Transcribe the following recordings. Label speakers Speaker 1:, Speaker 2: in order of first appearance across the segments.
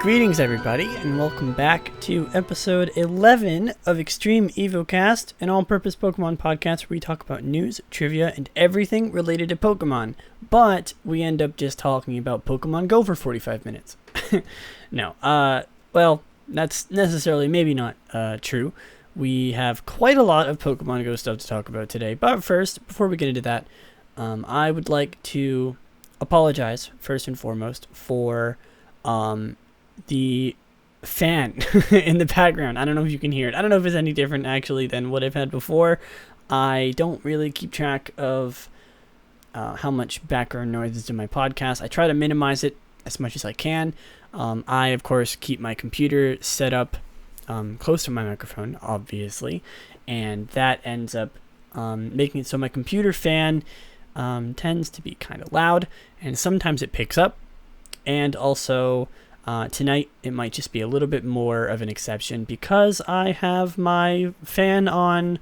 Speaker 1: Greetings, everybody, and welcome back to episode 11 of Extreme Evocast, an all-purpose Pokemon podcast where we talk about news, trivia, and everything related to Pokemon. But we end up just talking about Pokemon Go for 45 minutes. No, well, that's necessarily maybe not true. We have quite a lot of Pokemon Go stuff to talk about today. But first, before we get into that, I would like to apologize, first and foremost, for the fan in the background. I don't know if you can hear it. I don't know if it's any different actually than what I've had before. I don't really keep track of how much background noise is in my podcast. I try to minimize it as much as I can. I, of course, keep my computer set up close to my microphone, obviously, and that ends up making it so my computer fan tends to be kind of loud, and sometimes it picks up. And also, tonight, it might just be a little bit more of an exception because I have my fan on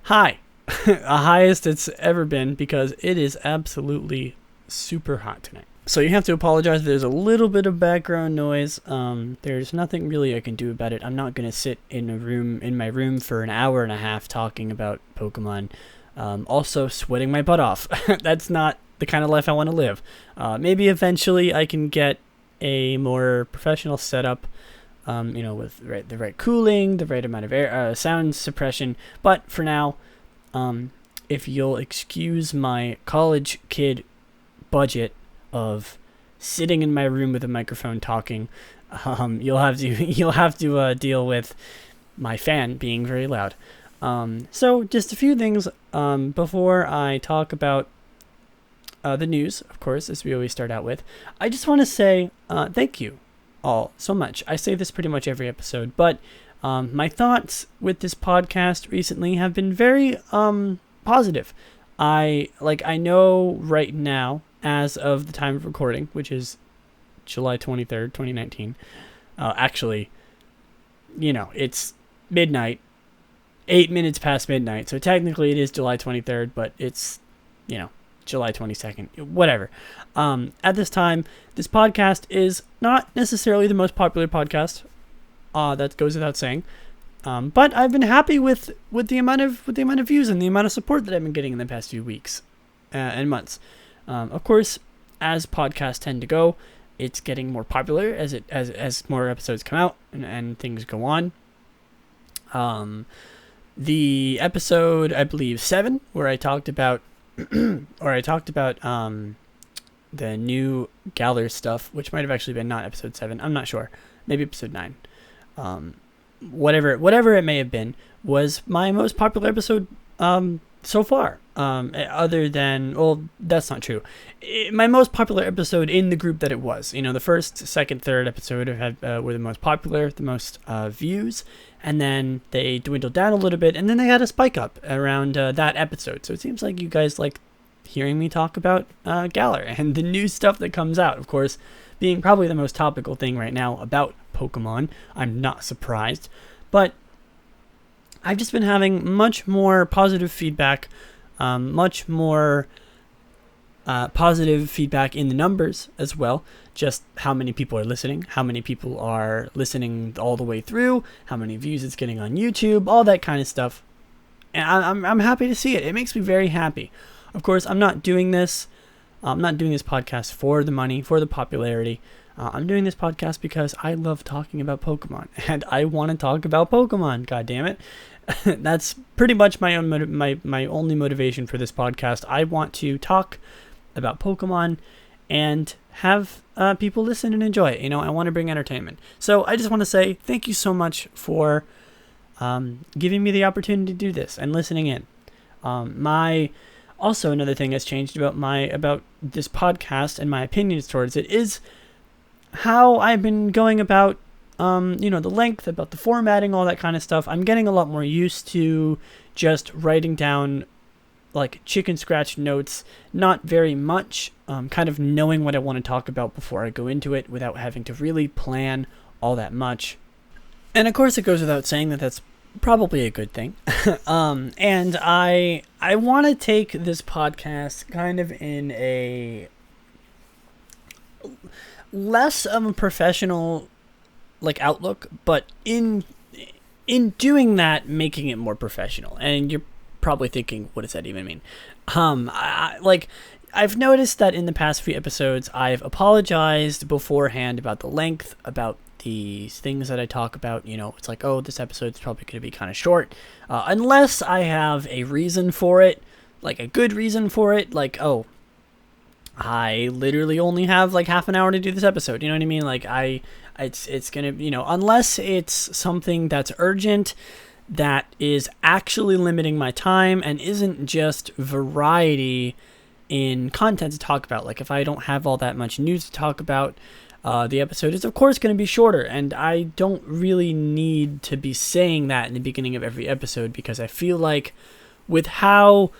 Speaker 1: high. The highest it's ever been because it is absolutely super hot tonight. So you have to apologize if there's a little bit of background noise. There's nothing really I can do about it. I'm not going to sit in my room for an hour and a half talking about Pokemon. Also sweating my butt off. That's not the kind of life I want to live. Maybe eventually I can get a more professional setup, with the right cooling, the right amount of air, sound suppression. But for now, if you'll excuse my college kid budget of sitting in my room with a microphone talking, you'll have to deal with my fan being very loud. So just a few things before I talk about the news, of course, as we always start out with. I just want to say thank you all so much. I say this pretty much every episode, but my thoughts with this podcast recently have been very positive. I know right now, as of the time of recording, which is July 23rd, 2019, actually, it's midnight, 8 minutes past midnight, so technically it is July 23rd, but it's, July 22nd, whatever. At this time, this podcast is not necessarily the most popular podcast. That goes without saying. But I've been happy with the amount of views and the amount of support that I've been getting in the past few weeks and months. Of course, as podcasts tend to go, it's getting more popular as more episodes come out and things go on. The episode, I believe 7, where I talked about the new Galar stuff, which might have actually been not episode 7. I'm not sure. Maybe episode 9. Whatever it may have been, was my most popular episode so far. Other than, well, that's not true. My most popular episode in the group that it was. The first, second, third episode were the most popular, the most views, and then they dwindled down a little bit, and then they had a spike up around that episode. So it seems like you guys like hearing me talk about Galar and the new stuff that comes out. Of course, being probably the most topical thing right now about Pokemon. I'm not surprised, but I've just been having much more positive feedback, much more positive feedback in the numbers as well. Just how many people are listening, how many people are listening all the way through, how many views it's getting on YouTube, all that kind of stuff. And I'm happy to see it. It makes me very happy. Of course, I'm not doing this podcast for the money, for the popularity. I'm doing this podcast because I love talking about Pokemon, and I want to talk about Pokemon. God damn it. That's pretty much my only motivation for this podcast. I want to talk about Pokemon and have people listen and enjoy it. I want to bring entertainment. So I just want to say thank you so much for giving me the opportunity to do this and listening in. Also, another thing that's changed about this podcast and my opinions towards it is how I've been going about the length, about the formatting, all that kind of stuff. I'm getting a lot more used to just writing down like chicken scratch notes, not very much, kind of knowing what I want to talk about before I go into it without having to really plan all that much. And of course it goes without saying that that's probably a good thing. And I want to take this podcast kind of in a less of a professional like outlook, but in doing that, making it more professional. And you're probably thinking, what does that even mean? I've noticed that in the past few episodes, I've apologized beforehand about the length, about the things that I talk about. You know, it's like, oh, this episode's probably going to be kind of short, unless I have a reason for it, like a good reason for it, like, oh, I literally only have like half an hour to do this episode. You know what I mean? Like it's gonna, you know, unless it's something that's urgent, that is actually limiting my time and isn't just variety in content to talk about. Like if I don't have all that much news to talk about, the episode is of course going to be shorter, and I don't really need to be saying that in the beginning of every episode, because I feel like with how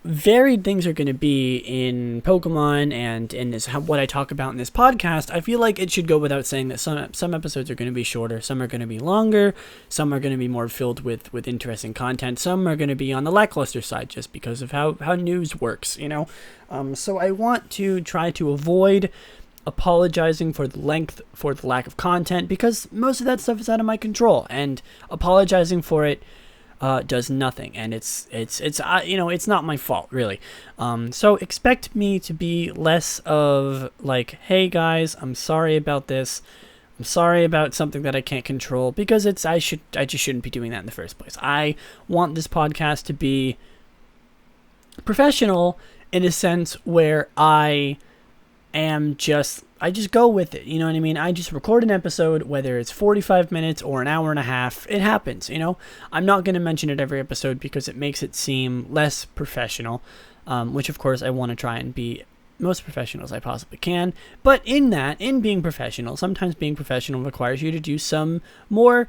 Speaker 1: varied things are going to be in Pokemon and in this, what I talk about in this podcast, I feel like it should go without saying that some episodes are going to be shorter, some are going to be longer, some are going to be more filled with interesting content, some are going to be on the lackluster side just because of how news works, you know. So I want to try to avoid apologizing for the length, for the lack of content, because most of that stuff is out of my control, and apologizing for it does nothing, and it's you know, it's not my fault really. So expect me to be less of like, hey guys, I'm sorry about this, I'm sorry about something that I can't control, because I just shouldn't be doing that in the first place. I want this podcast to be professional in a sense where I just go with it, you know what I mean? I just record an episode, whether it's 45 minutes or an hour and a half, it happens, you know? I'm not going to mention it every episode because it makes it seem less professional, which of course I want to try and be most professional as I possibly can. But in being professional, sometimes being professional requires you to do some more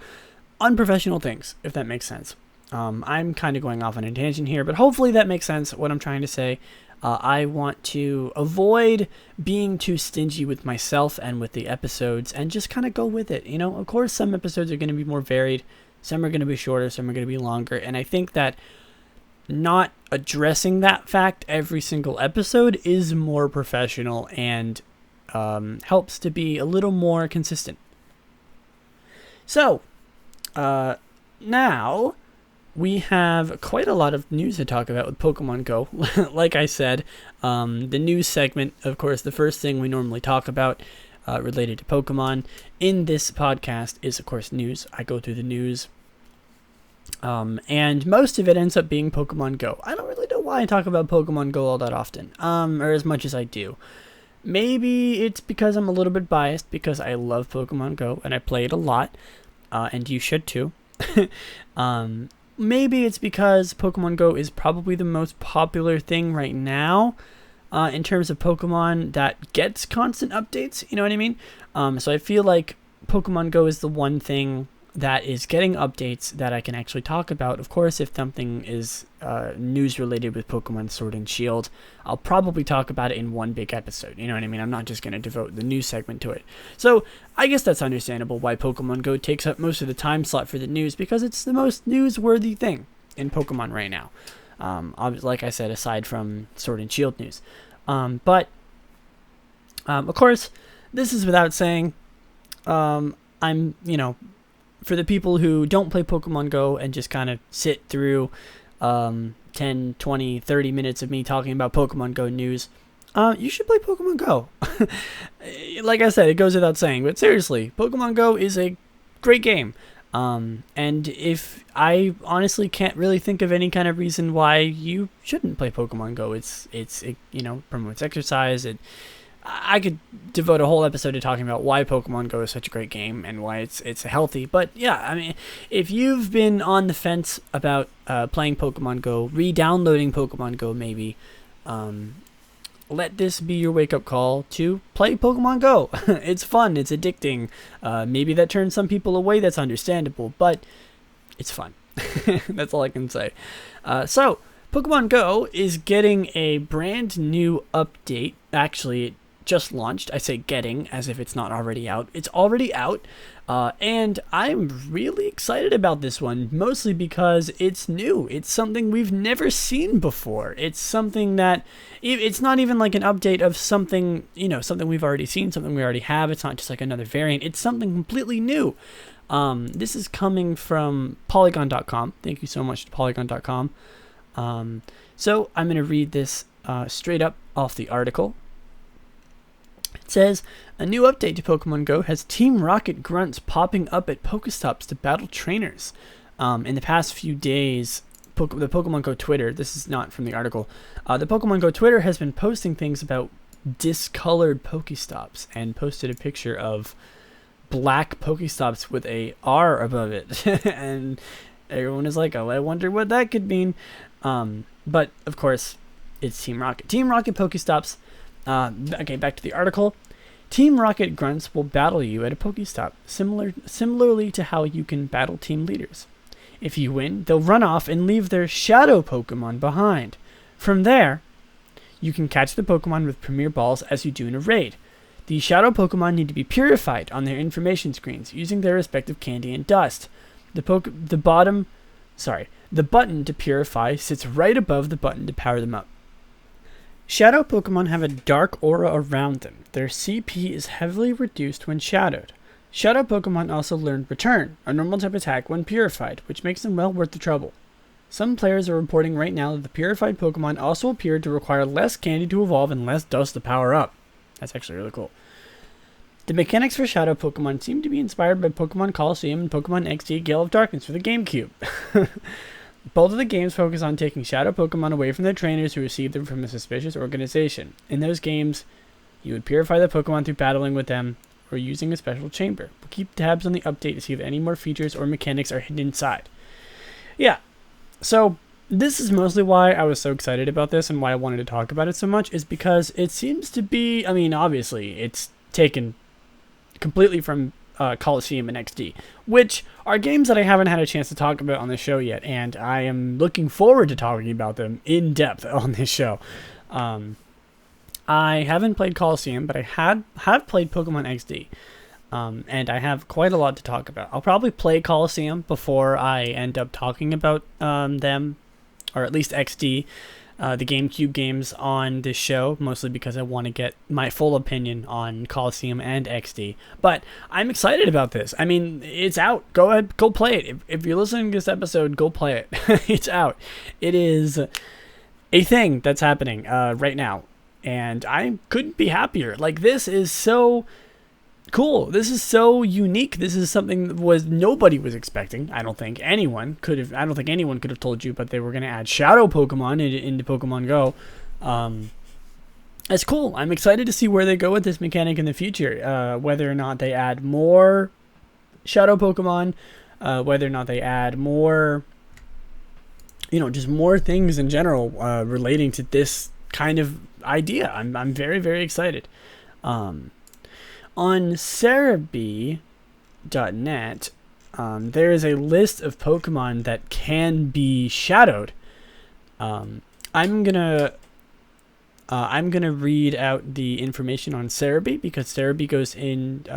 Speaker 1: unprofessional things, if that makes sense. I'm kind of going off on a tangent here, but hopefully that makes sense, what I'm trying to say. I want to avoid being too stingy with myself and with the episodes, and just kind of go with it. You know, of course, some episodes are going to be more varied, some are going to be shorter, some are going to be longer. And I think that not addressing that fact every single episode is more professional and helps to be a little more consistent. So, now we have quite a lot of news to talk about with Pokemon Go. Like I said, the news segment, of course, the first thing we normally talk about related to Pokemon in this podcast is, of course, news. I go through the news, and most of it ends up being Pokemon Go. I don't really know why I talk about Pokemon Go all that often, or as much as I do. Maybe it's because I'm a little bit biased, because I love Pokemon Go and I play it a lot, and you should too. Maybe it's because Pokemon Go is probably the most popular thing right now in terms of Pokemon that gets constant updates, you know what I mean? So I feel like Pokemon Go is the one thing that is getting updates that I can actually talk about. Of course, if something is news related with Pokemon Sword and Shield, I'll probably talk about it in one big episode. You know what I mean? I'm not just going to devote the news segment to it. So I guess that's understandable why Pokemon Go takes up most of the time slot for the news, because it's the most newsworthy thing in Pokemon right now. Like I said, aside from Sword and Shield news. But of course, this is without saying, I'm, you know, for the people who don't play Pokemon Go and just kind of sit through 10, 20, 30 minutes of me talking about Pokemon Go news, you should play Pokemon Go. Like I said, it goes without saying, but seriously, Pokemon Go is a great game. And if I honestly can't really think of any kind of reason why you shouldn't play Pokemon Go. It you know, promotes exercise. I could devote a whole episode to talking about why Pokemon Go is such a great game and why it's healthy. But yeah, I mean, if you've been on the fence about playing Pokemon Go, re-downloading Pokemon Go maybe, let this be your wake-up call to play Pokemon Go. It's fun, it's addicting. Maybe that turns some people away, that's understandable, but it's fun. That's all I can say. So, Pokemon Go is getting a brand new update. Actually, it just launched. I say getting as if it's not already out. It's already out, and I'm really excited about this one, mostly because it's new. It's something we've never seen before. It's something that, it's not even like an update of something, something we've already seen, something we already have. It's not just like another variant. It's something completely new. This is coming from Polygon.com. Thank you so much to Polygon.com. So I'm going to read this straight up off the article. It says, a new update to Pokemon Go has Team Rocket grunts popping up at Pokestops to battle trainers. In the past few days, the Pokemon Go Twitter, this is not from the article, the Pokemon Go Twitter has been posting things about discolored Pokestops and posted a picture of black Pokestops with a R above it. And everyone is like, oh, I wonder what that could mean. But, of course, it's Team Rocket. Team Rocket Pokestops. Okay, back to the article. Team Rocket grunts will battle you at a Pokestop, similarly to how you can battle team leaders. If you win, they'll run off and leave their shadow Pokemon behind. From there, you can catch the Pokemon with Premier Balls as you do in a raid. The shadow Pokemon need to be purified on their information screens using their respective candy and dust. The button to purify sits right above the button to power them up. Shadow Pokemon have a dark aura around them. Their CP is heavily reduced when shadowed. Shadow Pokemon also learn Return, a normal type attack when purified, which makes them well worth the trouble. Some players are reporting right now that the purified Pokemon also appear to require less candy to evolve and less dust to power up. That's actually really cool. The mechanics for Shadow Pokemon seem to be inspired by Pokemon Colosseum and Pokemon XD Gale of Darkness for the GameCube. Both of the games focus on taking Shadow Pokemon away from their trainers who receive them from a suspicious organization. In those games, you would purify the Pokemon through battling with them or using a special chamber. But keep tabs on the update to see if any more features or mechanics are hidden inside. Yeah, so this is mostly why I was so excited about this and why I wanted to talk about it so much, is because it seems to be, obviously, it's taken completely from Colosseum and XD, which are games that I haven't had a chance to talk about on the show yet, and I am looking forward to talking about them in depth on this show. I haven't played Colosseum, but I have played Pokemon XD, and I have quite a lot to talk about. I'll probably play Colosseum before I end up talking about them, or at least XD, the GameCube games on this show, mostly because I want to get my full opinion on Colosseum and XD. But I'm excited about this. It's out. Go ahead, go play it. If you're listening to this episode, go play it. It's out. It is a thing that's happening right now, and I couldn't be happier. Like, this is so cool. This is so unique. This is something that nobody was expecting. I don't think anyone could have told you, but they were going to add shadow Pokemon into Pokemon Go. It's cool. I'm excited to see where they go with this mechanic in the future. Whether or not they add more shadow Pokemon, whether or not they add more, just more things in general relating to this kind of idea. I'm very, very excited. On Cerebi.net, there is a list of Pokemon that can be shadowed. I'm gonna read out the information on Cerebi, because Cerebi goes in to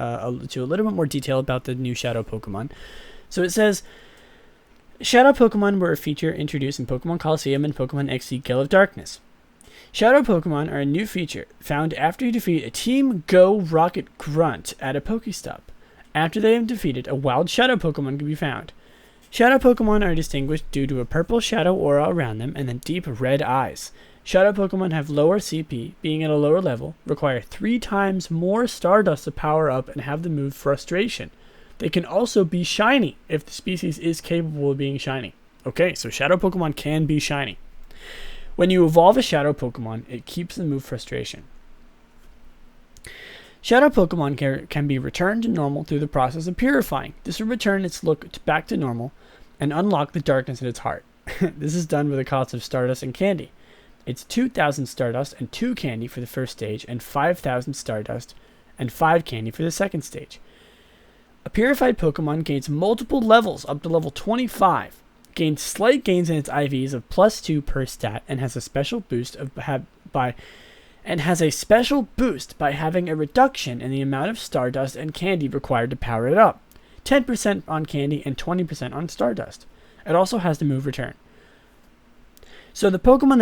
Speaker 1: a little bit more detail about the new shadow Pokemon. So it says, shadow Pokemon were a feature introduced in Pokemon Colosseum and Pokemon XD Gale of Darkness. Shadow Pokemon are a new feature found after you defeat a Team Go Rocket Grunt at a Pokestop. After they have defeated, a wild Shadow Pokemon can be found. Shadow Pokemon are distinguished due to a purple shadow aura around them and then deep red eyes. Shadow Pokemon have lower CP, being at a lower level, require 3 times more Stardust to power up, and have the move Frustration. They can also be shiny if the species is capable of being shiny. Okay, so Shadow Pokemon can be shiny. When you evolve a Shadow Pokemon, it keeps the move Frustration. Shadow Pokemon can be returned to normal through the process of purifying. This will return its look back to normal and unlock the darkness in its heart. This is done with a cost of Stardust and Candy. It's 2,000 Stardust and 2 Candy for the first stage, and 5,000 Stardust and 5 Candy for the second stage. A purified Pokemon gains multiple levels up to level 25. Gains slight gains in its IVs of +2 per stat, and has a special boost by and has a special boost by having a reduction in the amount of Stardust and candy required to power it up. 10% on candy and 20% on Stardust. It also has the move Return. So the Pokemon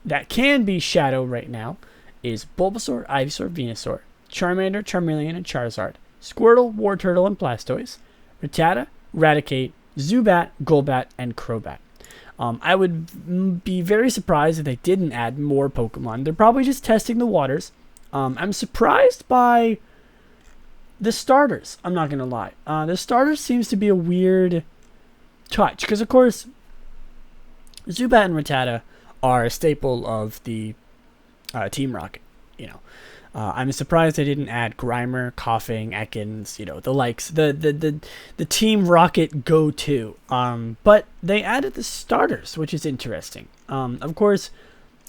Speaker 1: that can be Shadow right now is Bulbasaur, Ivysaur, Venusaur, Charmander, Charmeleon, and Charizard, Squirtle, Wartortle, and Blastoise, Rattata, Raticate, Zubat, Golbat, and Crobat. I would be very surprised if they didn't add more Pokemon. They're probably just testing the waters. I'm surprised by the starters. I'm not going to lie. The starters seems to be a weird touch. Because, of course, Zubat and Rattata are a staple of the Team Rocket. I'm surprised they didn't add Grimer, Coughing, Ekans, the likes, the Team Rocket go-to. But they added the starters, which is interesting. Of course,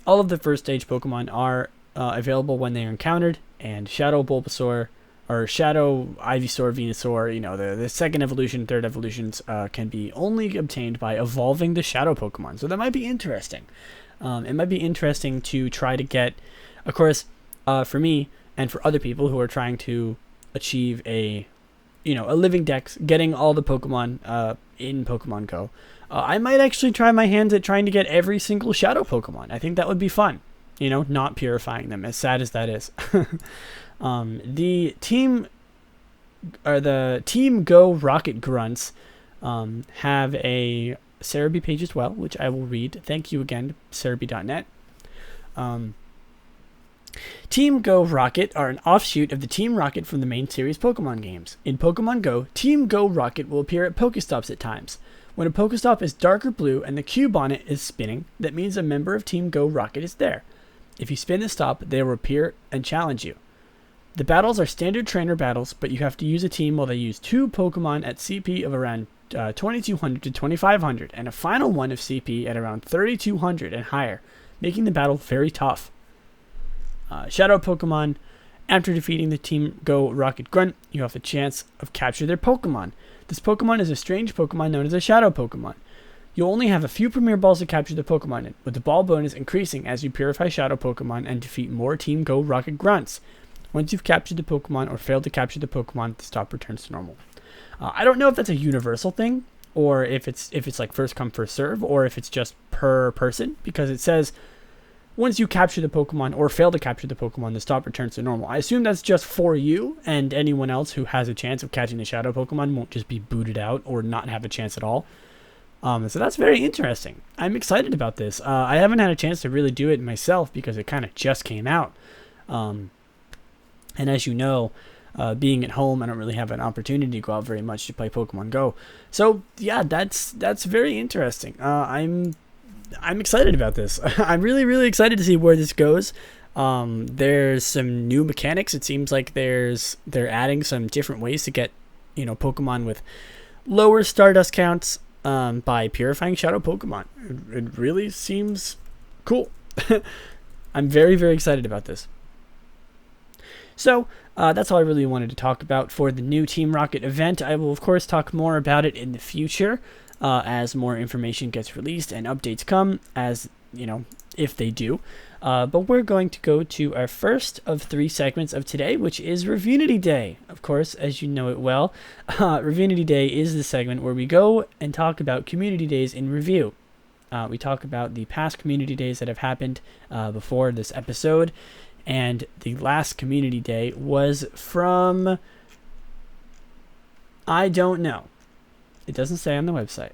Speaker 1: all of the first stage Pokemon are available when they are encountered, and Shadow Bulbasaur, or Shadow Ivysaur, Venusaur, the second evolution, third evolutions can be only obtained by evolving the Shadow Pokemon. So that might be interesting. It might be interesting to try to get, of course, for me and for other people who are trying to achieve a living dex, getting all the Pokemon in Pokemon Go. I might actually try my hands at trying to get every single Shadow Pokemon. I think that would be fun. Not purifying them, as sad as that is. The Team Go Rocket Grunts have a Cerebi page as well, which I will read. Thank you again to Cerebi.net. Team Go Rocket are an offshoot of the Team Rocket from the main series Pokemon games. In Pokemon Go, Team Go Rocket will appear at Pokestops at times. When a Pokestop is darker blue and the cube on it is spinning, that means a member of Team Go Rocket is there. If you spin the stop, they will appear and challenge you. The battles are standard trainer battles, but you have to use a team while they use 2 Pokemon at CP of around 2200 to 2500 and a final one of CP at around 3200 and higher, making the battle very tough. Shadow Pokemon. After defeating the Team Go Rocket Grunt, you have the chance of capture their Pokemon. This Pokemon is a strange Pokemon known as a Shadow Pokemon. You'll only have a few Premier Balls to capture the Pokemon in, with the ball bonus increasing as you purify Shadow Pokemon and defeat more Team Go Rocket Grunts. Once you've captured the Pokemon or failed to capture the Pokemon, the stop returns to normal. I don't know if that's a universal thing, or if it's like first come first serve, or if it's just per person, because it says once you capture the Pokemon or fail to capture the Pokemon, the stop returns to normal. I assume that's just for you, and anyone else who has a chance of catching the Shadow Pokemon won't just be booted out or not have a chance at all. So that's very interesting. I'm excited about this. I haven't had a chance to really do it myself because it kind of just came out. And as you know, being at home, I don't really have an opportunity to go out very much to play Pokemon Go. So yeah, that's very interesting. I'm excited about this. I'm really, really excited to see where this goes. There's some new mechanics. It seems like they're adding some different ways to get, Pokemon with lower Stardust counts by purifying Shadow Pokemon. It really seems cool. I'm very, very excited about this. So that's all I really wanted to talk about for the new Team Rocket event. I will, of course, talk more about it in the future as more information gets released and updates come, as, if they do. But we're going to go to our first of 3 segments of today, which is Reviewity Day. Of course, as you know it well, Reviewity Day is the segment where we go and talk about community days in review. We talk about the past community days that have happened before this episode. And the last community day was from, I don't know. It doesn't say on the website.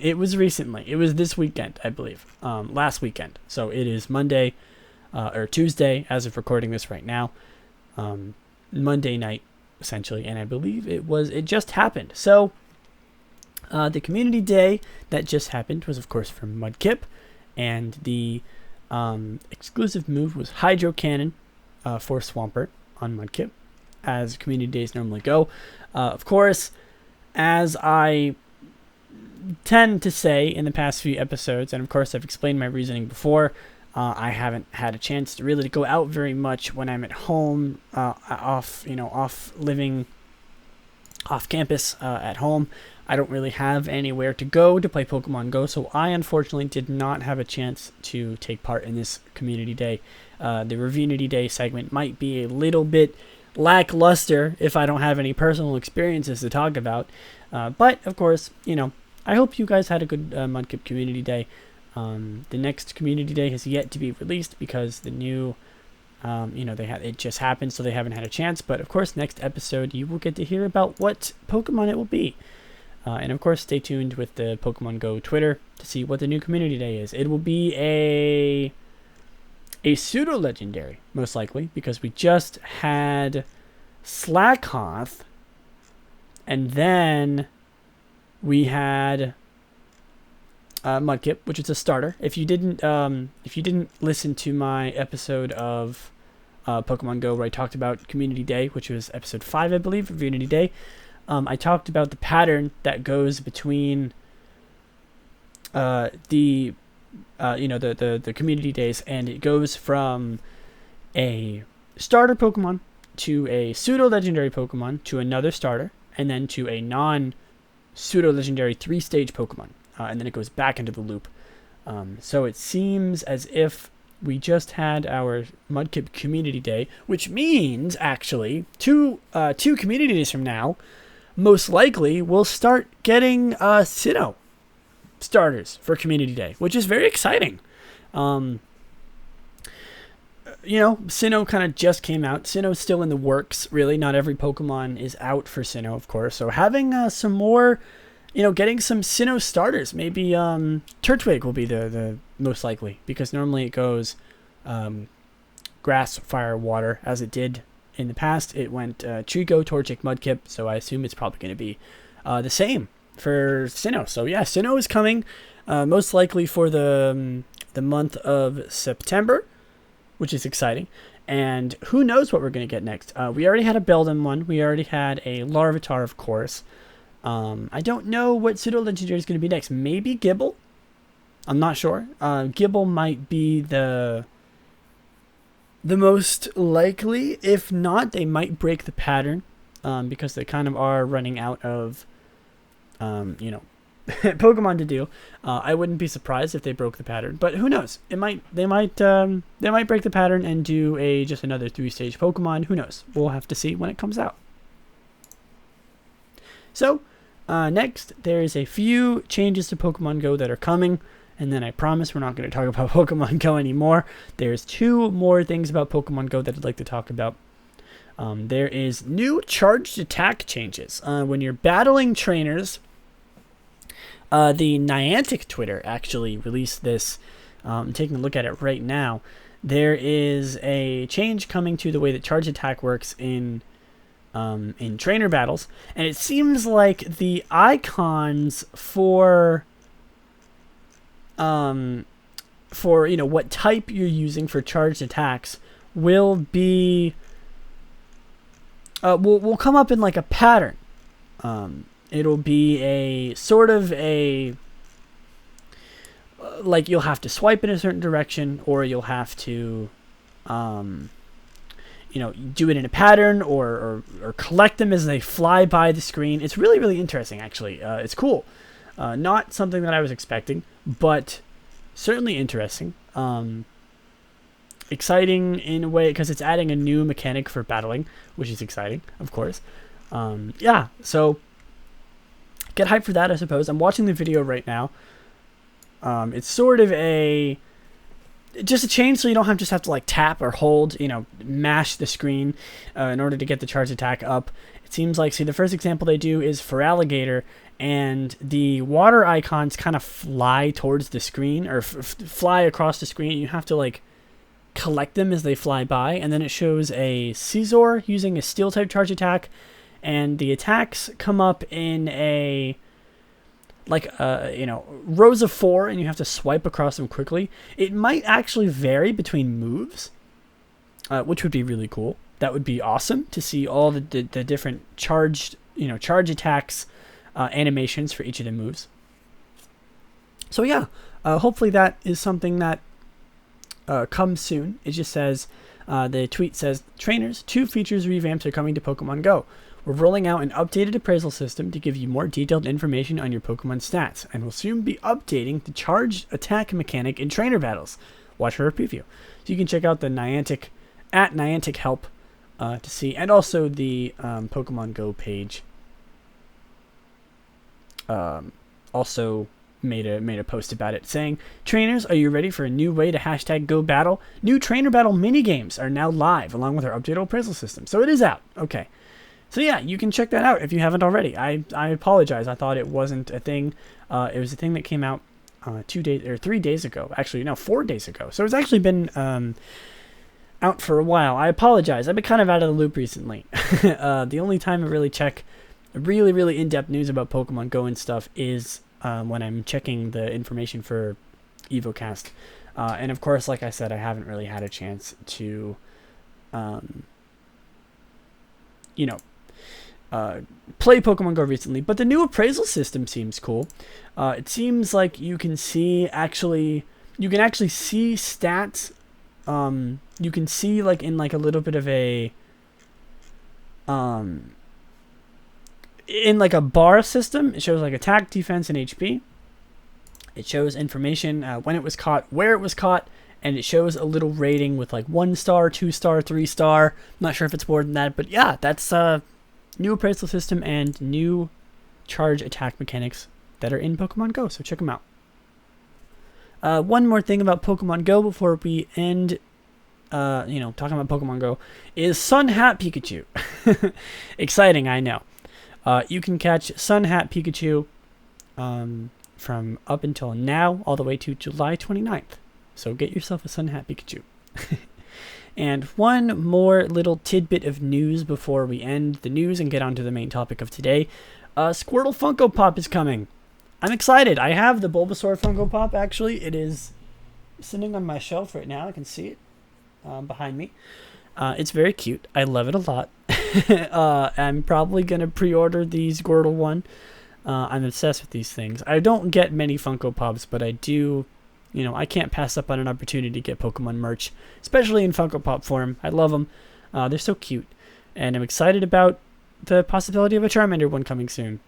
Speaker 1: It was recently. It was this weekend, I believe. Last weekend. So it is Monday, or Tuesday, as of recording this right now. Monday night, essentially. And I believe it just happened. So, the community day that just happened was, of course, from Mudkip. And the exclusive move was Hydro Cannon for Swampert on Mudkip, as community days normally go. Of course, as I tend to say in the past few episodes, and of course I've explained my reasoning before, I haven't had a chance to really go out very much when I'm at home, living off campus at home. I don't really have anywhere to go to play Pokemon Go, so I unfortunately did not have a chance to take part in this community day. The Reviewity Day segment might be a little bit lackluster if I don't have any personal experiences to talk about. But, of course, I hope you guys had a good Mudkip Community Day. The next Community Day has yet to be released because the new, it just happened, so they haven't had a chance. But, of course, next episode you will get to hear about what Pokemon it will be. And, of course, stay tuned with the Pokemon Go Twitter to see what the new Community Day is. It will be a pseudo-legendary, most likely, because we just had Slakoth, and then we had Mudkip, which is a starter. If you didn't listen to my episode of Pokemon Go where I talked about Community Day, which was episode 5, I believe, of Unity Day, I talked about the pattern that goes between the community days, and it goes from a starter Pokemon to a pseudo-legendary Pokemon to another starter, and then to a non-pseudo-legendary 3-stage Pokemon, and then it goes back into the loop. So it seems as if we just had our Mudkip Community Day, which means, actually, two community days from now, most likely, we'll start getting Sinnoh starters for Community Day, which is very exciting. Sinnoh kind of just came out. Sinnoh's still in the works, really. Not every Pokemon is out for Sinnoh, of course. So having some more, getting some Sinnoh starters. Maybe Turtwig will be the most likely, because normally it goes grass, fire, water, as it did in the past. It went Trico, Torchic, Mudkip, so I assume it's probably going to be the same for Sinnoh. So yeah, Sinnoh is coming most likely for the month of September, which is exciting. And who knows what we're going to get next. We already had a Beldum one. We already had a Larvitar, of course. I don't know what pseudo-legendary is going to be next. Maybe Gibble? I'm not sure. Gibble might be the most likely. If not, they might break the pattern because they kind of are running out of Pokemon to do. I wouldn't be surprised if they broke the pattern, but who knows? They might break the pattern and do just another 3-stage Pokemon. Who knows? We'll have to see when it comes out. So next, there's a few changes to Pokemon Go that are coming, and then I promise we're not going to talk about Pokemon Go anymore. There's 2 more things about Pokemon Go that I'd like to talk about. There is new charged attack changes. When you're battling trainers, the Niantic Twitter actually released this. I'm taking a look at it right now. There is a change coming to the way that charge attack works in trainer battles, and it seems like the icons for what type you're using for charged attacks will be will come up in like a pattern. It'll be a sort of like you'll have to swipe in a certain direction, or you'll have to do it in a pattern, or collect them as they fly by the screen. It's really, really interesting, actually. It's cool. Not something that I was expecting, but certainly interesting. Exciting in a way, because it's adding a new mechanic for battling, which is exciting, of course. Yeah, so get hyped for that, I suppose. I'm watching the video right now. It's sort of just a change, so you don't just have to like tap or hold, mash the screen in order to get the charge attack up. It seems like, the first example they do is for Alligator, and the water icons kind of fly towards the screen, or fly across the screen. You have to like collect them as they fly by, and then it shows a Scizor using a steel type charge attack, and the attacks come up in rows of 4, and you have to swipe across them quickly. It might actually vary between moves, which would be really cool. That would be awesome to see all the different charge attacks, animations for each of the moves. So yeah, hopefully that is something that comes soon. It just says, the tweet says, trainers, 2 features revamped are coming to Pokemon Go. We're rolling out an updated appraisal system to give you more detailed information on your Pokemon stats, and we'll soon be updating the charged attack mechanic in trainer battles. Watch for a preview. So you can check out the Niantic at Niantic Help to see, and also the Pokemon Go page. Also made a post about it saying, trainers, are you ready for a new way to hashtag go battle? New trainer battle mini games are now live along with our updated appraisal system. So it is out. Okay. So yeah, you can check that out if you haven't already. I apologize. I thought it wasn't a thing. It was a thing that came out 3 days ago. Actually, no, 4 days ago. So it's actually been out for a while. I apologize. I've been kind of out of the loop recently. The only time I really check really, really in-depth news about Pokemon Go and stuff is when I'm checking the information for Evocast. And of course, like I said, I haven't really had a chance to, play Pokemon Go recently. But the new appraisal system seems cool. It seems like you can actually see stats. You can see like in like a little bit of a in like a bar system. It shows like attack, defense, and HP. It shows information when it was caught, where it was caught, and it shows a little rating with like 1 star, 2 star, 3 star. I'm not sure if it's more than that, but yeah, that's new appraisal system and new charge attack mechanics that are in Pokemon Go. So check them out. One more thing about Pokemon Go before we end, talking about Pokemon Go, is Sun Hat Pikachu. Exciting, I know. You can catch Sun Hat Pikachu from up until now all the way to July 29th. So get yourself a Sun Hat Pikachu. And one more little tidbit of news before we end the news and get on to the main topic of today. Squirtle Funko Pop is coming. I'm excited. I have the Bulbasaur Funko Pop, actually. It is sitting on my shelf right now. I can see it behind me. It's very cute. I love it a lot. I'm probably going to pre-order the Squirtle one. I'm obsessed with these things. I don't get many Funko Pops, but I do, I can't pass up on an opportunity to get Pokemon merch, especially in Funko Pop form. I love them. They're so cute. And I'm excited about the possibility of a Charmander one coming soon.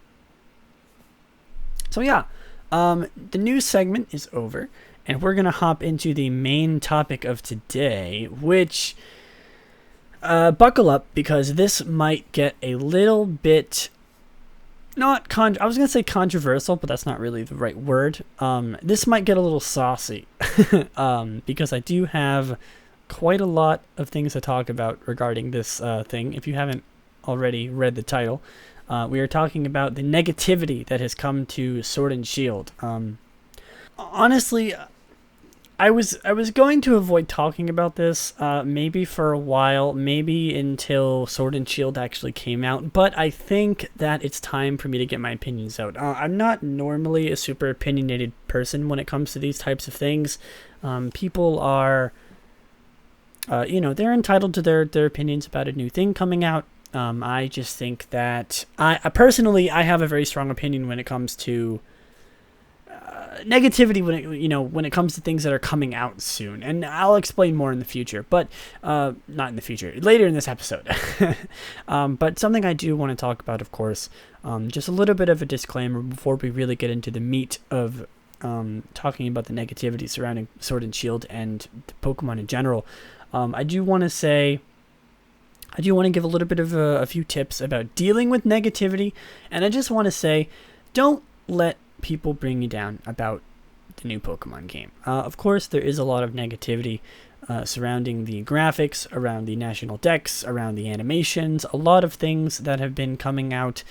Speaker 1: So yeah, the news segment is over, and we're going to hop into the main topic of today, which, buckle up, because this might get a little bit, I was going to say controversial, but that's not really the right word. This might get a little saucy, because I do have quite a lot of things to talk about regarding this thing. If you haven't already read the title, we are talking about the negativity that has come to Sword and Shield. Honestly, I was going to avoid talking about this, maybe for a while, maybe until Sword and Shield actually came out, but I think that it's time for me to get my opinions out. I'm not normally a super opinionated person when it comes to these types of things. People are, they're entitled to their opinions about a new thing coming out. I just think that I personally have a very strong opinion when it comes to negativity when it comes to things that are coming out soon, and I'll explain more in the future, but not in the future, later in this episode. But something I do want to talk about, of course, just a little bit of a disclaimer before we really get into the meat of talking about the negativity surrounding Sword and Shield and the Pokemon in general. I do want to give a little bit of a few tips about dealing with negativity, and I just want to say, don't let people bring you down about the new Pokemon game. Of course, there is a lot of negativity surrounding the graphics, around the national decks, around the animations, a lot of things that have been coming out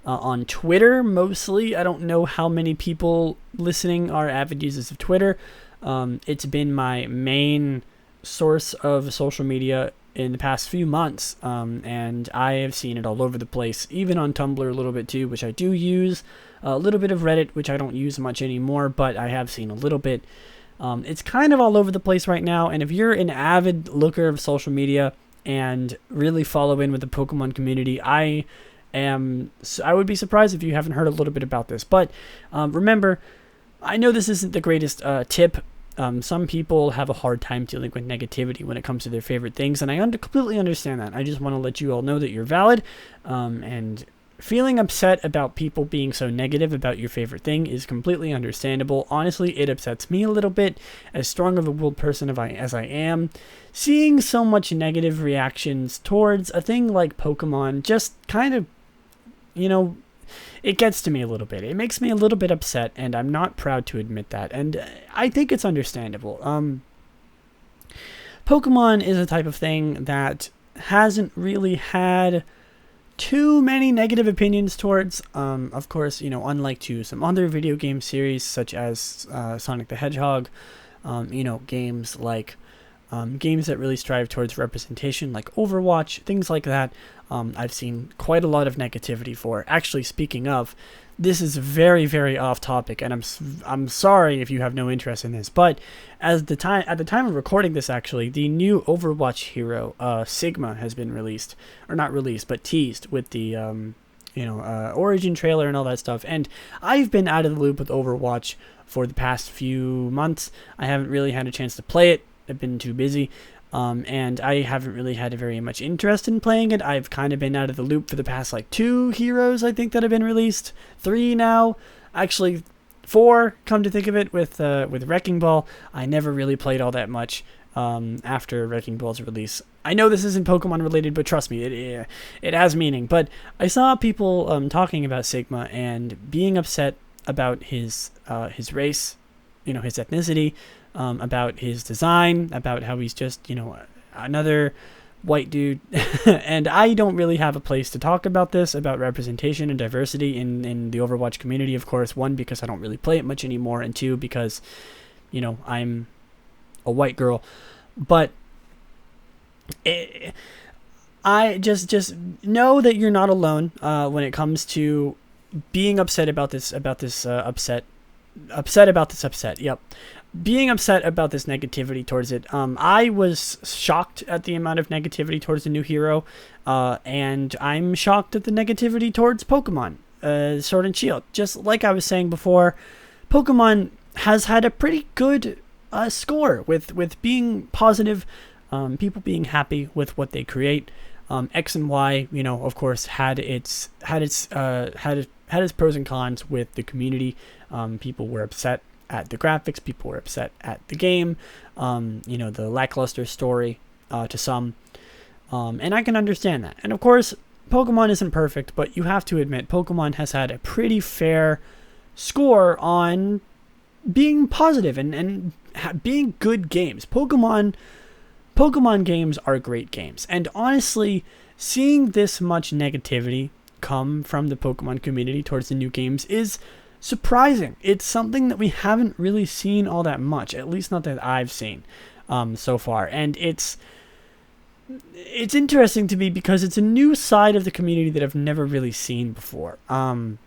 Speaker 1: on Twitter, mostly. I don't know how many people listening are avid users of Twitter. It's been my main source of social media in the past few months, and I have seen it all over the place, even on Tumblr a little bit too, which I do use, a little bit of Reddit, which I don't use much anymore, but I have seen a little bit. It's kind of all over the place right now, and if you're an avid looker of social media and really follow in with the Pokemon community, I would be surprised if you haven't heard a little bit about this. But remember, I know this isn't the greatest tip some people have a hard time dealing with negativity when it comes to their favorite things, and I completely understand that. I just want to let you all know that you're valid, and feeling upset about people being so negative about your favorite thing is completely understandable. Honestly, it upsets me a little bit, as strong of a willed person as I am. Seeing so much negative reactions towards a thing like Pokemon just kind of, it gets to me a little bit. It makes me a little bit upset, and I'm not proud to admit that. And I think it's understandable. Pokemon is a type of thing that hasn't really had too many negative opinions towards. Of course, unlike to some other video game series such as Sonic the Hedgehog, games like games that really strive towards representation, like Overwatch, things like that. I've seen quite a lot of negativity for. Actually, speaking of, this is very, very off topic, and I'm sorry if you have no interest in this, but at the time of recording this, actually, the new Overwatch hero, Sigma, has been released, or not released, but teased with the origin trailer and all that stuff. And I've been out of the loop with Overwatch for the past few months. I haven't really had a chance to play it. I've been too busy. And I haven't really had very much interest in playing it. I've kind of been out of the loop for the past 2 heroes, I think, that have been released. 3 now. Actually, 4, come to think of it, with Wrecking Ball. I never really played all that much after Wrecking Ball's release. I know this isn't Pokemon related, but trust me, it has meaning. But I saw people talking about Sigma and being upset about his race, his ethnicity, about his design, about how he's just, another white dude. And I don't really have a place to talk about this, about representation and diversity in the Overwatch community, of course. 1, because I don't really play it much anymore, and 2, because, I'm a white girl. But I just know that you're not alone when it comes to being upset about this upset about this upset. Yep. Being upset about this negativity towards it. I was shocked at the amount of negativity towards the new hero, and I'm shocked at the negativity towards Pokemon, Sword and Shield. Just like I was saying before, Pokemon has had a pretty good score with being positive, people being happy with what they create. X and Y, of course, had its pros and cons with the community. People were upset at the graphics, people were upset at the game, the lackluster story to some, and I can understand that. And of course, Pokemon isn't perfect, but you have to admit Pokemon has had a pretty fair score on being positive and being good games. Pokemon games are great games, and honestly, seeing this much negativity come from the Pokemon community towards the new games is surprising. It's something that we haven't really seen all that much, at least not that I've seen so far. And it's interesting to me because it's a new side of the community that I've never really seen before. And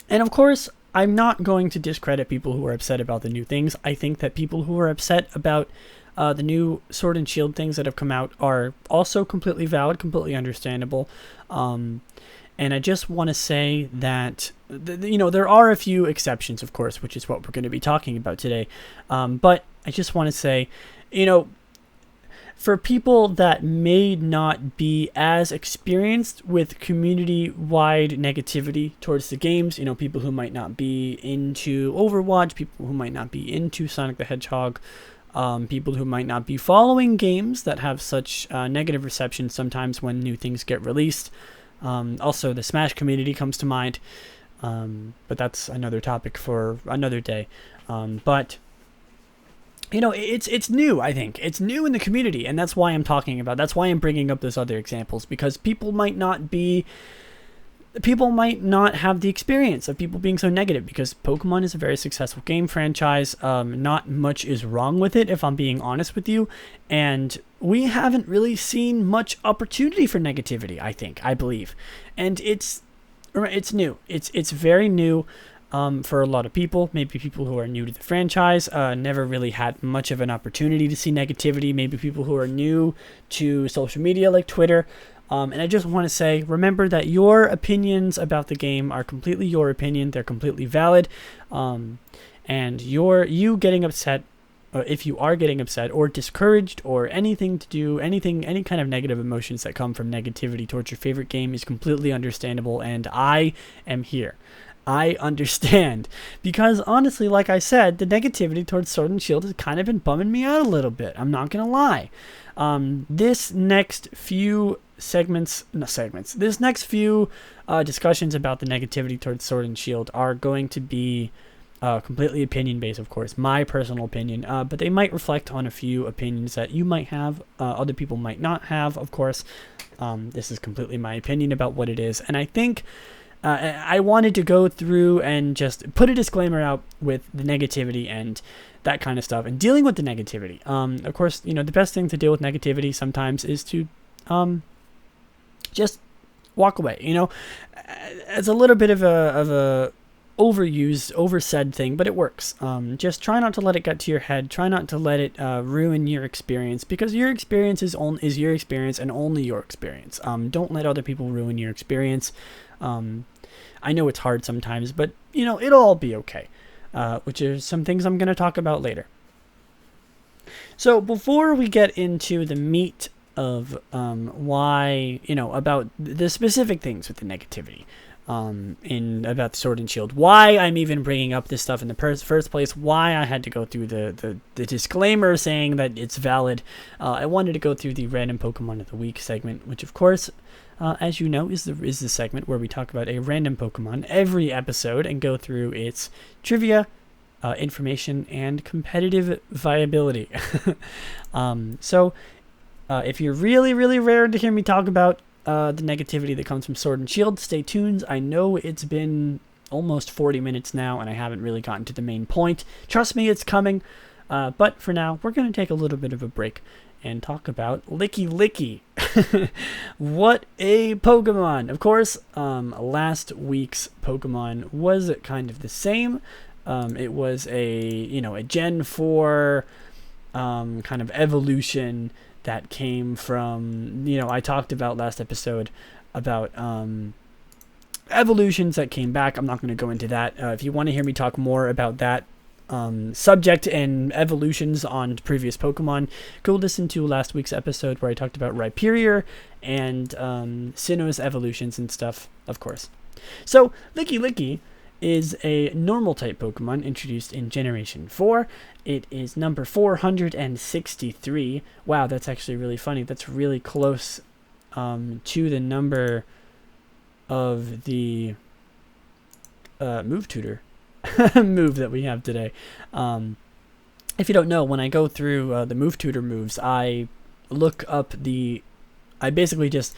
Speaker 1: of course, I'm not going to discredit people who are upset about the new things. I think that people who are upset about the new Sword and Shield things that have come out are also completely valid, completely understandable. And I just want to say that, there are a few exceptions, of course, which is what we're going to be talking about today. But I just want to say, for people that may not be as experienced with community-wide negativity towards the games, people who might not be into Overwatch, people who might not be into Sonic the Hedgehog, people who might not be following games that have such negative reception sometimes when new things get released. Also, the Smash community comes to mind, but that's another topic for another day. But it's new. I think it's new in the community, and that's why I'm talking about. That's why I'm bringing up those other examples, because people might not have the experience of people being so negative, because Pokemon is a very successful game franchise. Not much is wrong with it, if I'm being honest with you, and we haven't really seen much opportunity for negativity, I believe. And it's new. It's very new for a lot of people. Maybe people who are new to the franchise never really had much of an opportunity to see negativity. Maybe people who are new to social media like Twitter. And I just want to say, remember that your opinions about the game are completely your opinion. They're completely valid. And you getting upset if you are getting upset or discouraged or anything to do, any kind of negative emotions that come from negativity towards your favorite game is completely understandable, and I am here. I understand, because honestly, like I said, the negativity towards Sword and Shield has kind of been bumming me out a little bit. I'm not gonna lie. This next few this next few discussions about the negativity towards Sword and Shield are going to be completely opinion based, of course, my personal opinion, but they might reflect on a few opinions that you might have, other people might not have, of course. This is completely my opinion about what it is, and I think I wanted to go through and just put a disclaimer out with the negativity and that kind of stuff, and dealing with the negativity. Of course, the best thing to deal with negativity sometimes is to just walk away. It's a little bit of a overused, oversaid thing, but it works. Just try not to let it get to your head. Try not to let it ruin your experience, because your experience is your experience and only your experience. Don't let other people ruin your experience. I know it's hard sometimes, but it'll all be okay, which is some things I'm going to talk about later. So before we get into the meat of why, about the specific things with the negativity, about the Sword and Shield, why I'm even bringing up this stuff in the first place, why I had to go through the disclaimer saying that it's valid, I wanted to go through the random Pokemon of the week segment, which of course, as you know, is the segment where we talk about a random Pokemon every episode and go through its trivia, information, and competitive viability. So if you're really, really rare to hear me talk about the negativity that comes from Sword and Shield, stay tuned. I know it's been almost 40 minutes now, and I haven't really gotten to the main point. Trust me, it's coming. But for now, we're going to take a little bit of a break and talk about Lillie. What a Pokemon! Of course, last week's Pokemon was kind of the same. It was a Gen 4 kind of evolution that came from, I talked about last episode about evolutions that came back. I'm not going to go into that. If you want to hear me talk more about that subject and evolutions on previous Pokemon, go listen to last week's episode where I talked about Rhyperior and Sinnoh's evolutions and stuff, of course. So, Lillie is a normal type Pokemon introduced in Generation 4. It is number 463. Wow, that's actually really funny. That's really close to the number of the Move Tutor move that we have today. If you don't know, when I go through the Move Tutor moves, I look up I basically just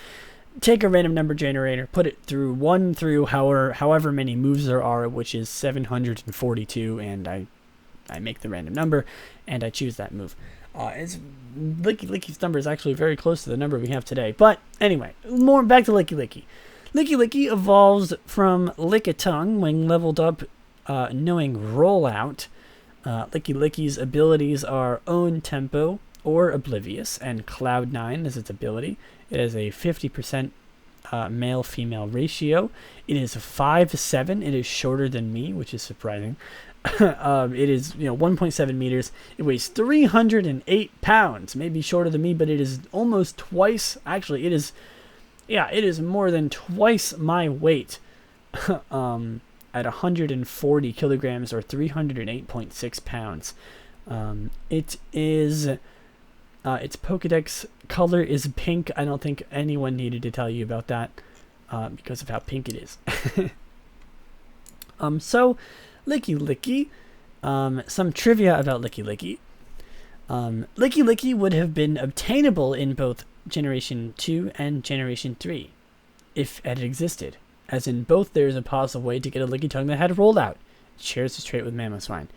Speaker 1: take a random number generator, put it through however many moves there are, which is 742, and I make the random number, and I choose that move. Lillie's number is actually very close to the number we have today. But anyway, more back to Lillie. Lillie evolves from Lickitung when leveled up, knowing Rollout. Lillie's abilities are Own Tempo or Oblivious, and Cloud9 is its ability. It has a 50% male-female ratio. It is 5'7". It is shorter than me, which is surprising. It is 1.7 meters. It weighs 308 pounds. Maybe shorter than me, but it is almost twice. Actually, it is more than twice my weight. At 140 kilograms or 308.6 pounds. It is its Pokedex color is pink. I don't think anyone needed to tell you about that because of how pink it is. So Lillie, some trivia about Lillie. Lillie would have been obtainable in both Generation 2 and Generation 3 if it had existed. As in both, there is a possible way to get a Lickitung that had rolled out. It shares this trait with Mamoswine.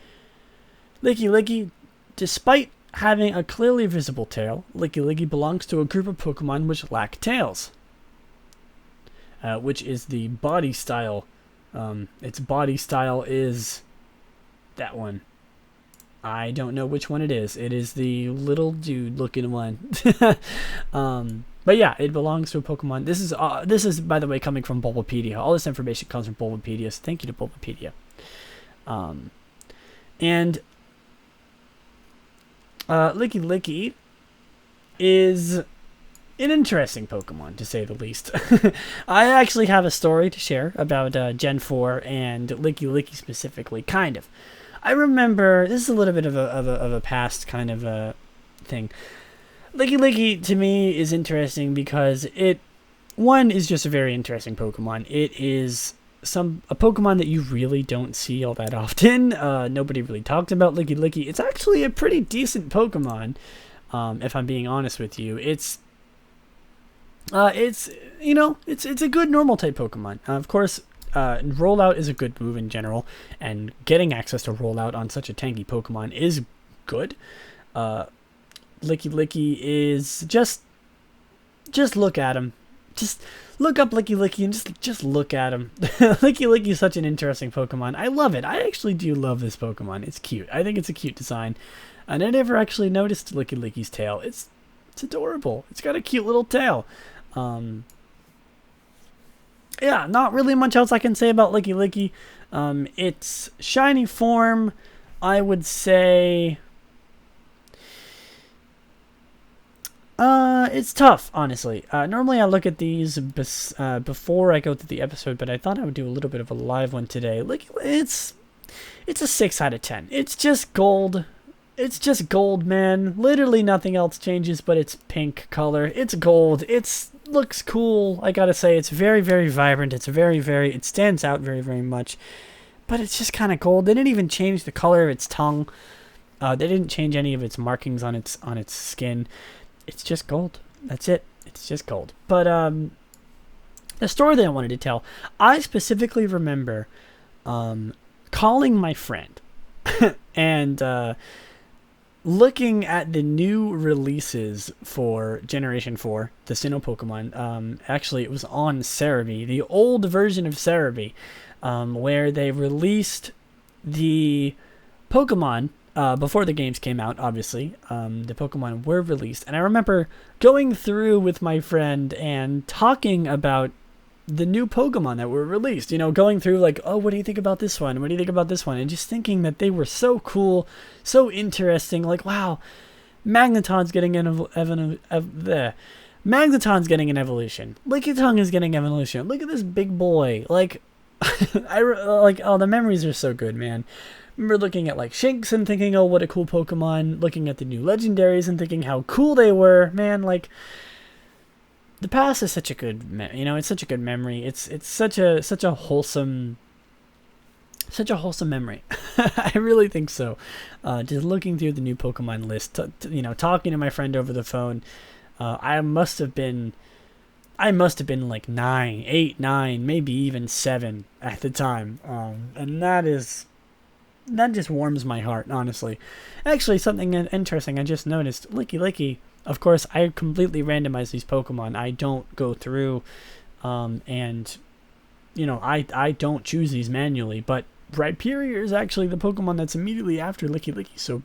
Speaker 1: Lillie, despite having a clearly visible tail, Lillie belongs to a group of Pokemon which lack tails, which is the body style. Its body style is that one. I don't know which one it is. It is the little dude looking one. But yeah, it belongs to a Pokemon. This is by the way coming from Bulbapedia. All this information comes from Bulbapedia. So thank you to Bulbapedia. And Lillie is an interesting Pokemon, to say the least. I actually have a story to share about Gen 4 and Lillie specifically, kind of. I remember, this is a little bit of a past kind of a thing. Lillie to me is interesting because one is just a very interesting Pokemon. It is a Pokemon that you really don't see all that often. Nobody really talks about Lillie. It's actually a pretty decent Pokemon, if I'm being honest with you. It's a good normal type Pokemon. Of course, rollout is a good move in general, and getting access to rollout on such a tanky Pokemon is good. Lillie is just look at him. Just look up Lillie and just look at him. Lillie is such an interesting Pokemon. I love it. I actually do love this Pokemon. It's cute. I think it's a cute design. And I never actually noticed Lillie's tail. It's adorable. It's got a cute little tail. Yeah, not really much else I can say about Lillie. Its shiny form, I would say... it's tough, honestly. Normally I look at these before I go through the episode, but I thought I would do a little bit of a live one today. It's a 6 out of 10. It's just gold. It's just gold, man. Literally nothing else changes, but it's pink color. It's gold. It looks cool. I gotta say, it's very, very vibrant. It's it stands out very, very much. But it's just kind of gold. They didn't even change the color of its tongue. They didn't change any of its markings on its skin. It's just gold. That's it. It's just gold. But the story that I wanted to tell, I specifically remember calling my friend and looking at the new releases for Generation 4, the Sinnoh Pokemon. Actually, it was on Cerebi, the old version of Cerebi, where they released the Pokemon before the games came out, obviously. The Pokemon were released. And I remember going through with my friend and talking about the new Pokemon that were released. You know, going through like, oh, what do you think about this one? What do you think about this one? And just thinking that they were so cool, so interesting. Like, wow, Magneton's getting an Magneton's getting an evolution. Lillieceon is getting evolution. Look at this big boy. Like, oh, the memories are so good, man. Remember looking at like Shinx and thinking, oh, what a cool Pokemon. Looking at the new legendaries and thinking how cool they were. Man, like, the past is such a good, it's such a good memory. It's such a wholesome memory. I really think so. Just looking through the new Pokemon list, talking to my friend over the phone. I must have been like 9, 8, 9, maybe even 7 at the time. And that just warms my heart, honestly. Actually, something interesting I just noticed. Lillie, of course, I completely randomize these Pokemon. I don't go through, and I don't choose these manually. But Rhyperior is actually the Pokemon that's immediately after Lillie. So,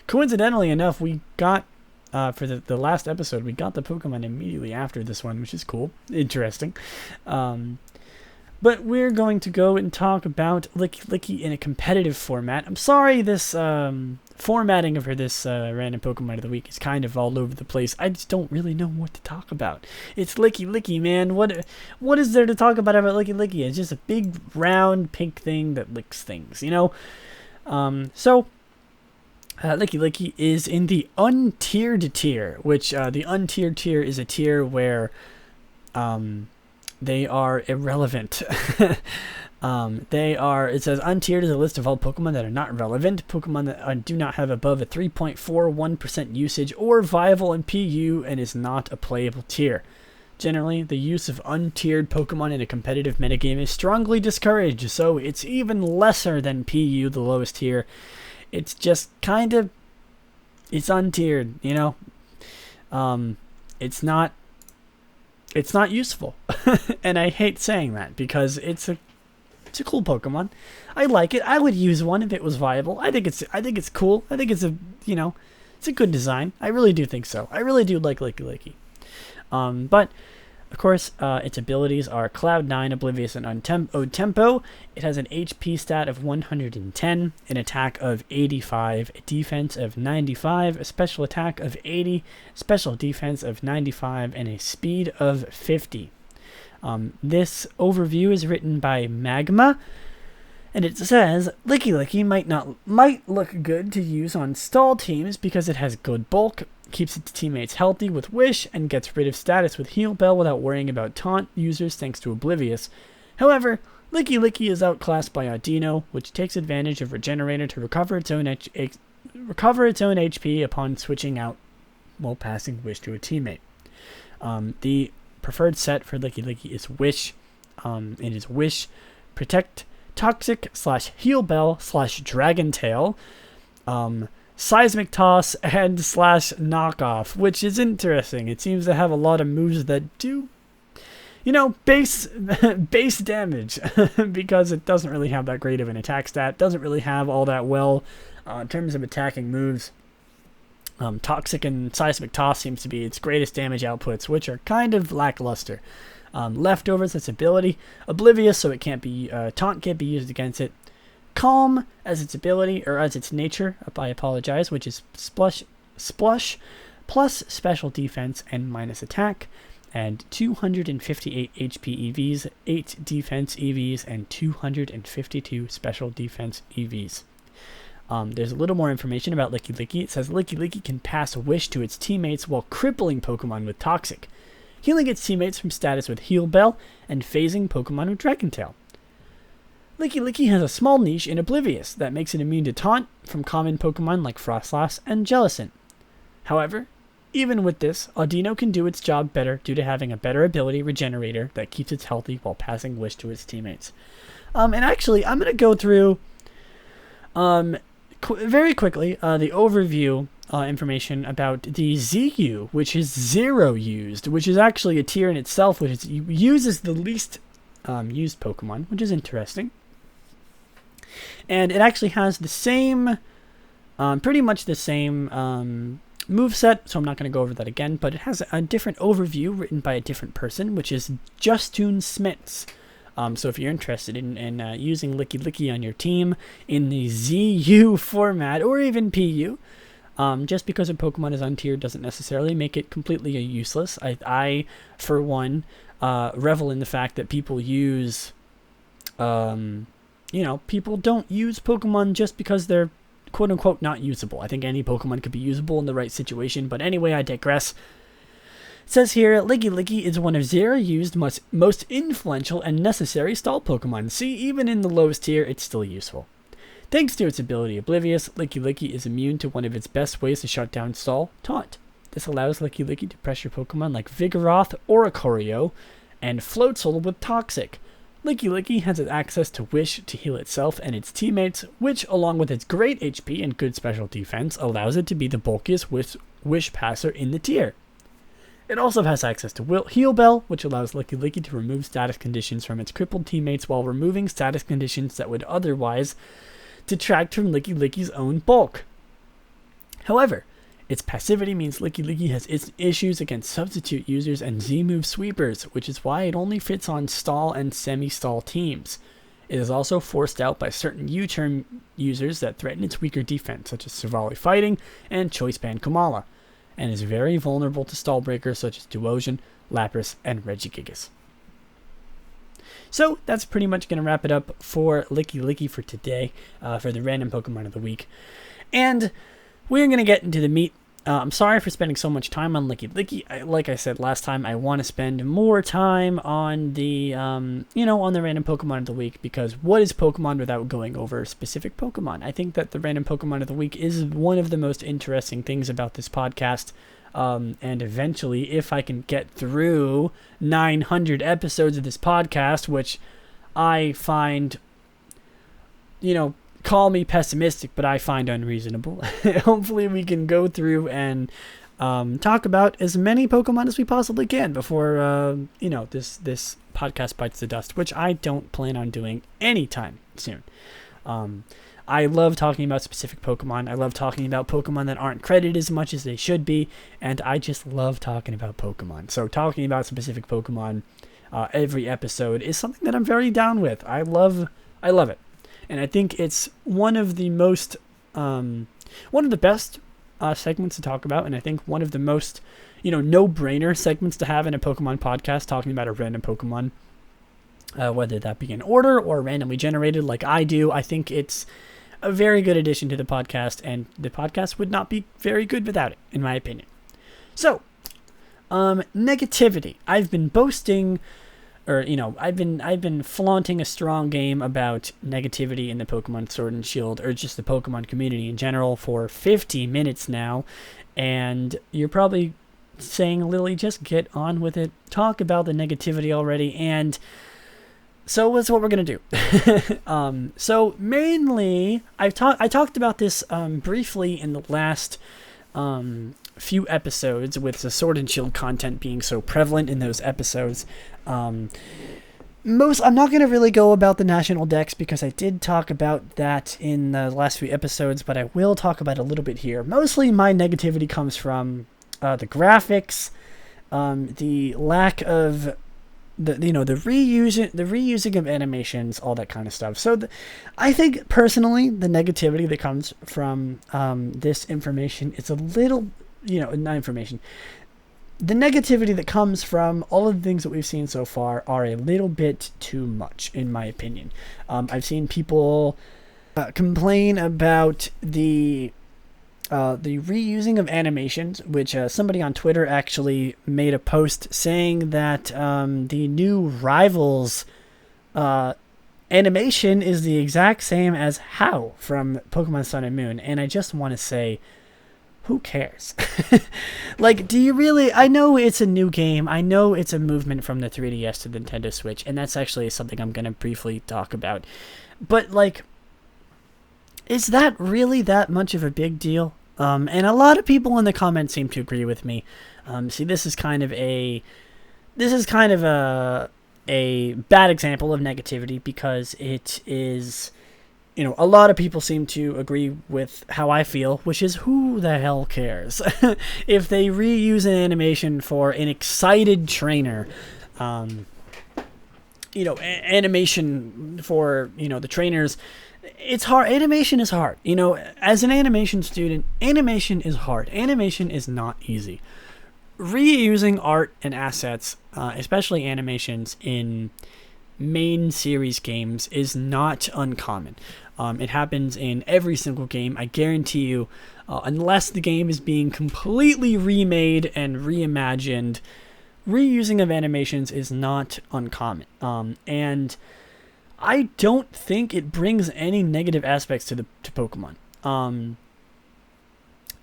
Speaker 1: coincidentally enough, we got for the last episode, we got the Pokemon immediately after this one, which is cool, interesting. But we're going to go and talk about Lillie in a competitive format. I'm sorry this formatting of this random Pokemon of the week is kind of all over the place. I just don't really know what to talk about. It's Lillie, man. What is there to talk about Lillie? It's just a big, round, pink thing that licks things, So, Lillie is in the untiered tier, which the untiered tier is a tier where they are irrelevant. It says untiered is a list of all Pokemon that are not relevant. Pokemon that do not have above a 3.41% usage or viable in PU and is not a playable tier. Generally, the use of untiered Pokemon in a competitive metagame is strongly discouraged, so it's even lesser than PU, the lowest tier. It's just it's untiered, It's not useful. And I hate saying that because it's a cool Pokemon. I like it. I would use one if it was viable. I think it's cool. I think it's it's a good design. I really do think so. I really do like Lillie. But Of course, its abilities are Cloud 9, Oblivious, and Ode Tempo. It has an HP stat of 110, an attack of 85, a defense of 95, a special attack of 80, special defense of 95, and a speed of 50. This overview is written by Magma, and it says, Lillie might look good to use on stall teams because it has good bulk, keeps its teammates healthy with Wish, and gets rid of status with Heal Bell without worrying about taunt users thanks to Oblivious. However, Lillie is outclassed by Audino, which takes advantage of Regenerator to recover its own HP upon switching out while passing Wish to a teammate. The preferred set for Lillie is Wish. It is Wish, Protect, Toxic / Heal Bell / Dragon Tail, Seismic Toss, and / Knockoff, which is interesting. It seems to have a lot of moves that do, base damage, because it doesn't really have that great of an attack stat, doesn't really have all that well in terms of attacking moves. Toxic and Seismic Toss seems to be its greatest damage outputs, which are kind of lackluster. Leftovers, its ability. Oblivious, so it can't be taunt can't be used against it. Calm as its ability, or as its nature, I apologize, which is Splush, plus special defense and minus attack, and 258 HP EVs, 8 defense EVs, and 252 special defense EVs. There's a little more information about Lillie. It says Lillie can pass Wish to its teammates while crippling Pokemon with Toxic, healing its teammates from status with Heal Bell, and phasing Pokemon with Dragon Tail. Lillie has a small niche in Oblivious that makes it immune to taunt from common Pokemon like Frostlass and Jellicent. However, even with this, Audino can do its job better due to having a better ability Regenerator that keeps it healthy while passing Wish to its teammates. And actually, I'm going to go through very quickly the overview information about the ZU, which is 0 used, which is actually a tier in itself, which uses the least used Pokemon, which is interesting. And it actually has the same, pretty much the same moveset, so I'm not going to go over that again, but it has a different overview written by a different person, which is Justune Smits. So if you're interested in using Lillie on your team in the ZU format, or even PU, just because a Pokemon is untiered doesn't necessarily make it completely useless. I for one, revel in the fact that people use, people don't use Pokemon just because they're quote-unquote not usable. I think any Pokemon could be usable in the right situation, but anyway, I digress. It says here, Lillie is one of 0 used, most influential and necessary stall Pokemon. See, even in the lowest tier, it's still useful. Thanks to its ability Oblivious, Lillie is immune to one of its best ways to shut down stall, Taunt. This allows Lillie to pressure Pokemon like Vigoroth, Oricorio, and Floatzel with Toxic. Lillie has access to Wish to heal itself and its teammates, which, along with its great HP and good special defense, allows it to be the bulkiest Wish passer in the tier. It also has access to Heal Bell, which allows Lillie to remove status conditions from its crippled teammates while removing status conditions that would otherwise detract from Lillie's own bulk. However, its passivity means Lillie has its issues against substitute users and Z-move sweepers, which is why it only fits on stall and semi-stall teams. It is also forced out by certain U-turn users that threaten its weaker defense, such as Savali Fighting and Choice Band Komala, and is very vulnerable to stall breakers such as Duosion, Lapras, and Regigigas. So that's pretty much going to wrap it up for Lillie for today, for the random Pokemon of the week. And we're going to get into the meat. I'm sorry for spending so much time on Lillie. Like I said last time, I want to spend more time on the, on the random Pokemon of the week, because what is Pokemon without going over specific Pokemon? I think that the random Pokemon of the week is one of the most interesting things about this podcast. And eventually, if I can get through 900 episodes of this podcast, which I find, call me pessimistic, but I find unreasonable. Hopefully we can go through and talk about as many Pokemon as we possibly can before, this podcast bites the dust, which I don't plan on doing anytime soon. I love talking about specific Pokemon. I love talking about Pokemon that aren't credited as much as they should be, and I just love talking about Pokemon. So talking about specific Pokemon every episode is something that I'm very down with. I love it, and I think it's one of the best segments to talk about, and I think one of the most no-brainer segments to have in a Pokemon podcast, talking about a random Pokemon, whether that be in order or randomly generated like I do. I think it's a very good addition to the podcast, and the podcast would not be very good without it, in my opinion. So, negativity. I've been boasting, or I've been flaunting a strong game about negativity in the Pokemon Sword and Shield, or just the Pokemon community in general, for 50 minutes now, and you're probably saying, Lillie, just get on with it. Talk about the negativity already. And so that's what we're going to do. So mainly, I talked about this briefly in the last few episodes, with the Sword and Shield content being so prevalent in those episodes. I'm not going to really go about the National Dex, because I did talk about that in the last few episodes, but I will talk about it a little bit here. Mostly my negativity comes from the graphics, the lack of the reusing of animations, all that kind of stuff. So I think personally the negativity that comes from this information is a little, not information. The negativity that comes from all of the things that we've seen so far are a little bit too much, in my opinion. I've seen people complain about the reusing of animations, which somebody on Twitter actually made a post saying that the new Rivals animation is the exact same as How from Pokemon Sun and Moon, and I just want to say, who cares? Like, do you really? I know it's a new game. I know it's a movement from the 3DS to the Nintendo Switch, and that's actually something I'm going to briefly talk about. But, like, is that really that much of a big deal? And a lot of people in the comments seem to agree with me. See, this is kind of a bad example of negativity, because it is, a lot of people seem to agree with how I feel, which is, who the hell cares? If they reuse an animation for an excited trainer, animation for, the trainers, it's hard. Animation is hard. As an animation student, animation is hard. Animation is not easy. Reusing art and assets, especially animations in main series games, is not uncommon. It happens in every single game. I guarantee you, unless the game is being completely remade and reimagined, reusing of animations is not uncommon. And I don't think it brings any negative aspects to Pokemon.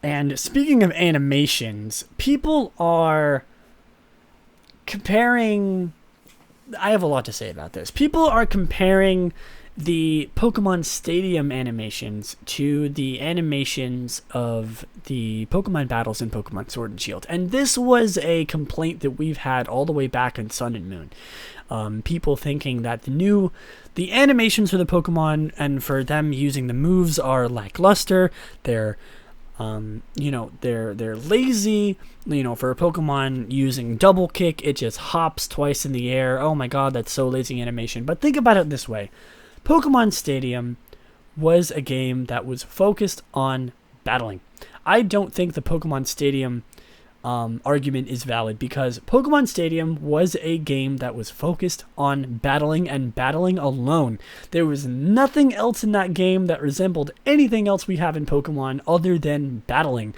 Speaker 1: And speaking of animations, people are comparing... I have a lot to say about this. People are comparing the Pokemon Stadium animations to the animations of the Pokemon battles in Pokemon Sword and Shield. And this was a complaint that we've had all the way back in Sun and Moon. People thinking that the animations for the Pokemon and for them using the moves are lackluster. They're they're lazy. For a Pokemon using double kick, it just hops twice in the air. Oh my god, that's so lazy animation. But think about it this way. Pokemon Stadium was a game that was focused on battling. I don't think the Pokemon Stadium argument is valid, because Pokemon Stadium was a game that was focused on battling, and battling alone. There was nothing else in that game that resembled anything else we have in Pokemon other than battling.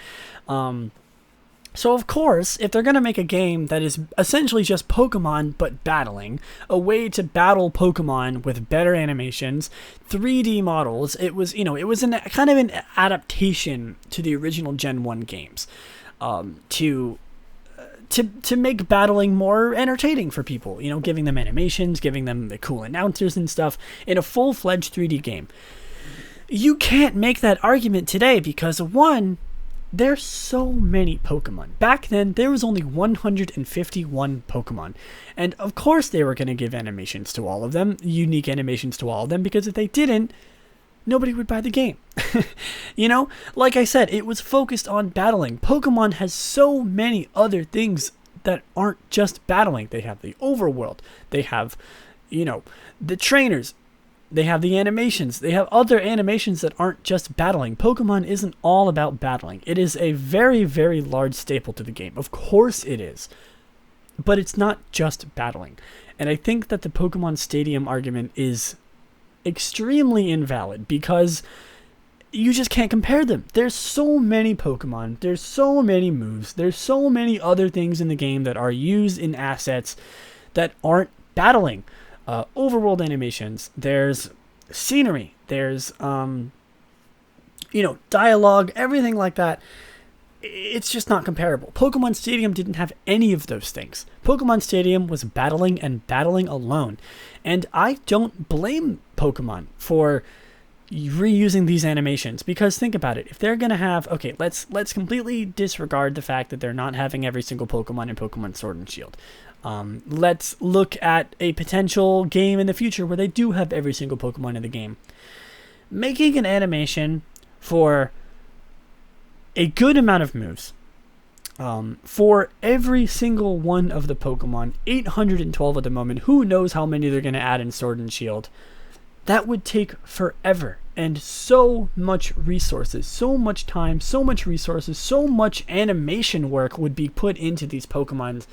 Speaker 1: So of course, if they're going to make a game that is essentially just Pokemon but battling, a way to battle Pokemon with better animations, 3D models, it was kind of an adaptation to the original Gen 1 games. To make battling more entertaining for people, giving them animations, giving them the cool announcers and stuff in a full-fledged 3D game. You can't make that argument today because, one, there's so many Pokemon. Back then, there was only 151 Pokemon. And of course they were going to give animations to all of them, unique animations to all of them, because if they didn't, nobody would buy the game. You know, like I said, it was focused on battling. Pokemon has so many other things that aren't just battling. They have the overworld. They have, you know, the trainers. They have the animations. They have other animations that aren't just battling. Pokemon isn't all about battling. It is a very, very large staple to the game. Of course it is. But it's not just battling. And I think that the Pokemon Stadium argument is extremely invalid because you just can't compare them. There's so many Pokemon. There's so many moves. There's so many other things in the game that are used in assets that aren't battling. Overworld animations. There's scenery. There's, dialogue, everything like that. It's just not comparable. Pokemon Stadium didn't have any of those things. Pokemon Stadium was battling and battling alone. And I don't blame Pokemon for reusing these animations, because think about it. If they're going to have, okay, let's completely disregard the fact that they're not having every single Pokemon in Pokemon Sword and Shield. Let's look at a potential game in the future where they do have every single Pokemon in the game. Making an animation for a good amount of moves for every single one of the Pokemon, 812 at the moment, who knows how many they're going to add in Sword and Shield, that would take forever and so much resources, so much time, so much resources, so much animation work would be put into these Pokemon.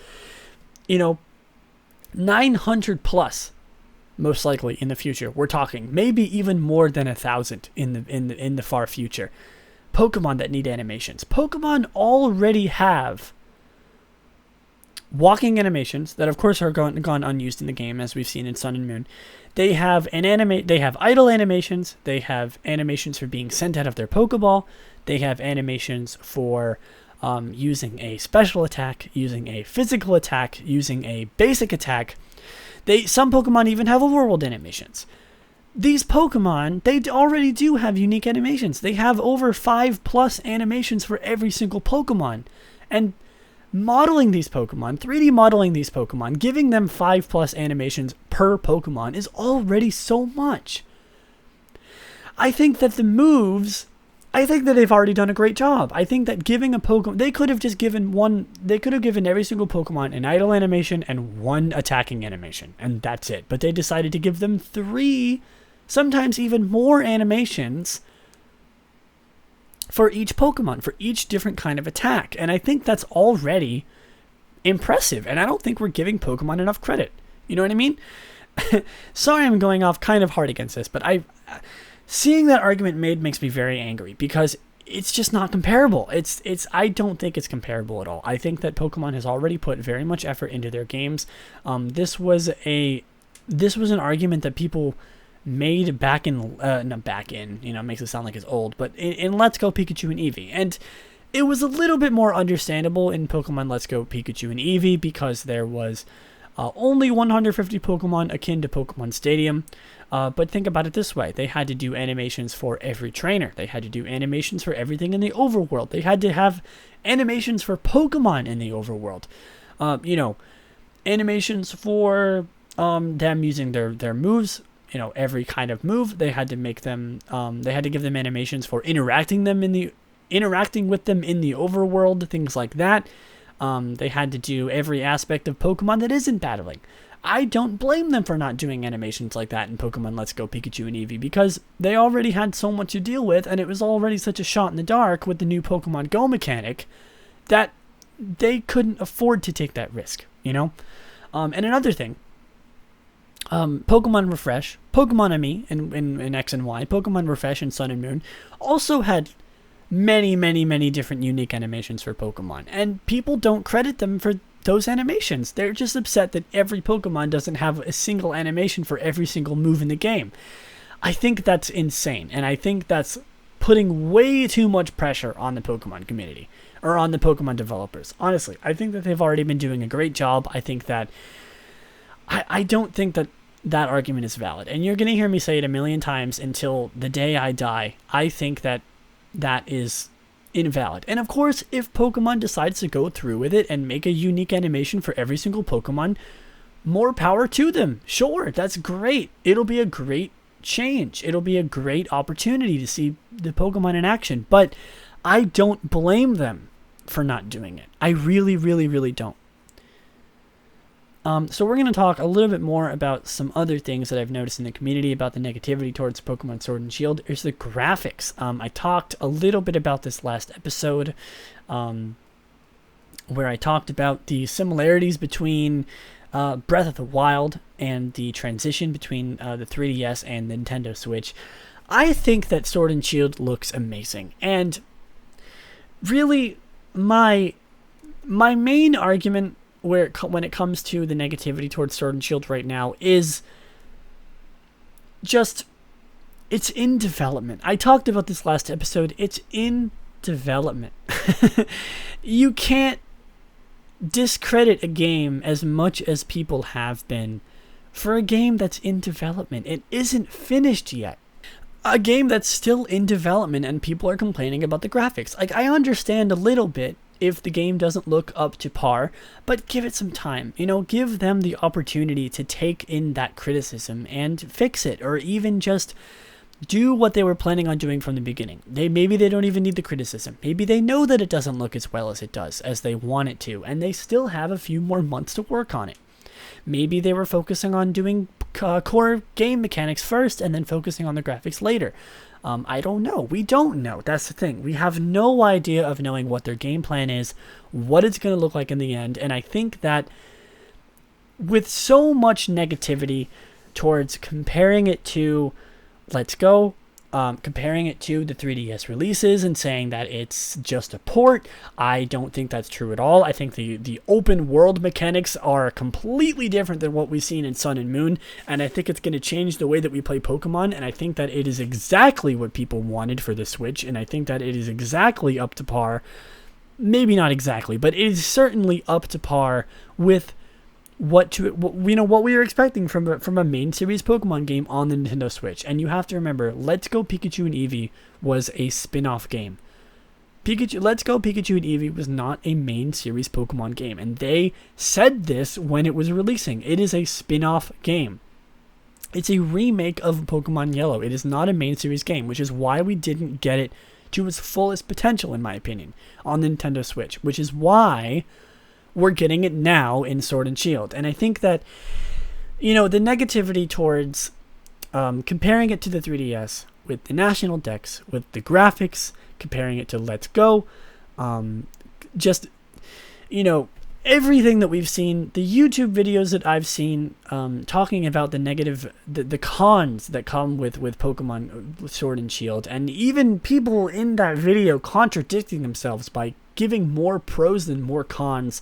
Speaker 1: 900 plus, most likely in the future. We're talking maybe even more than 1,000 in the far future. Pokemon that need animations. Pokemon already have walking animations that, of course, are gone unused in the game, as we've seen in Sun and Moon. They have They have idle animations. They have animations for being sent out of their Pokeball. They have animations for using a special attack, using a physical attack, using a basic attack. Some Pokemon even have overworld animations. These Pokemon, they already do have unique animations. They have over 5+ animations for every single Pokemon. And modeling these Pokemon, 3D modeling these Pokemon, giving them 5+ animations per Pokemon is already so much. I think that the moves, I think that they've already done a great job. I think that giving a Pokemon, they could have given every single Pokemon an idle animation and one attacking animation, and that's it. But they decided to give them 3, sometimes even more animations for each Pokemon, for each different kind of attack. And I think that's already impressive. And I don't think we're giving Pokemon enough credit. You know what I mean? Sorry I'm going off kind of hard against this, but seeing that argument made makes me very angry because it's just not comparable. I don't think it's comparable at all. I think that Pokemon has already put very much effort into their games. This was an argument that people made makes it sound like it's old, but in Let's Go Pikachu and Eevee. And it was a little bit more understandable in Pokemon Let's Go Pikachu and Eevee because there was only 150 Pokemon akin to Pokemon Stadium. But think about it this way. They had to do animations for every trainer. They had to do animations for everything in the overworld. They had to have animations for Pokemon in the overworld. Animations for them using their moves. Every kind of move. They had to make them. They had to give them animations for interacting with them in the overworld. Things like that. They had to do every aspect of Pokemon that isn't battling. I don't blame them for not doing animations like that in Pokemon Let's Go Pikachu and Eevee because they already had so much to deal with, and it was already such a shot in the dark with the new Pokemon Go mechanic that they couldn't afford to take that risk. And another thing. Pokemon Refresh, Pokemon Ami in X and Y, Pokemon Refresh in Sun and Moon also had many, many, many different unique animations for Pokemon. And people don't credit them for those animations. They're just upset that every Pokemon doesn't have a single animation for every single move in the game. I think that's insane. And I think that's putting way too much pressure on the Pokemon community or on the Pokemon developers. Honestly, I think that they've already been doing a great job. I think that I don't think that argument is valid. And you're going to hear me say it a million times until the day I die. I think that is invalid. And of course, if Pokemon decides to go through with it and make a unique animation for every single Pokemon, more power to them. Sure, that's great. It'll be a great change. It'll be a great opportunity to see the Pokemon in action. But I don't blame them for not doing it. I really, really, really don't. So we're going to talk a little bit more about some other things that I've noticed in the community about the negativity towards Pokemon Sword and Shield. Is the graphics. I talked a little bit about this last episode, where I talked about the similarities between Breath of the Wild and the transition between the 3DS and the Nintendo Switch. I think that Sword and Shield looks amazing. And really, my main argument when it comes to the negativity towards Sword and Shield right now is just, it's in development. I talked about this last episode. It's in development. You can't discredit a game as much as people have been for a game that's in development. It isn't finished yet. A game that's still in development and people are complaining about the graphics. Like, I understand a little bit if the game doesn't look up to par, but give it some time. Give them the opportunity to take in that criticism and fix it, or even just do what they were planning on doing from the beginning. Maybe they don't even need the criticism. Maybe they know that it doesn't look as well as it does, as they want it to, and they still have a few more months to work on it. Maybe they were focusing on doing core game mechanics first and then focusing on the graphics later. I don't know. We don't know. That's the thing. We have no idea of knowing what their game plan is, what it's going to look like in the end. And I think that with so much negativity towards comparing it to Let's Go, comparing it to the 3DS releases and saying that it's just a port, I don't think that's true at all. I think the open world mechanics are completely different than what we've seen in Sun and Moon, and I think it's going to change the way that we play Pokemon, and I think that it is exactly what people wanted for the Switch, and I think that it is exactly up to par. Maybe not exactly, but it is certainly up to par with what we were expecting from a main series Pokemon game on the Nintendo Switch. And you have to remember, Let's Go Pikachu and Eevee was a spin-off game. Let's Go Pikachu and Eevee was not a main series Pokemon game, and they said this when it was releasing. It is a spin-off game. It's a remake of Pokemon Yellow. It is not a main series game, which is why we didn't get it to its fullest potential, in my opinion, on the Nintendo Switch, which is why we're getting it now in Sword and Shield. And I think that, the negativity towards comparing it to the 3DS with the National Dex, with the graphics, comparing it to Let's Go, everything that we've seen, the YouTube videos that I've seen talking about the cons that come with Pokemon Sword and Shield, and even people in that video contradicting themselves by giving more pros than more cons.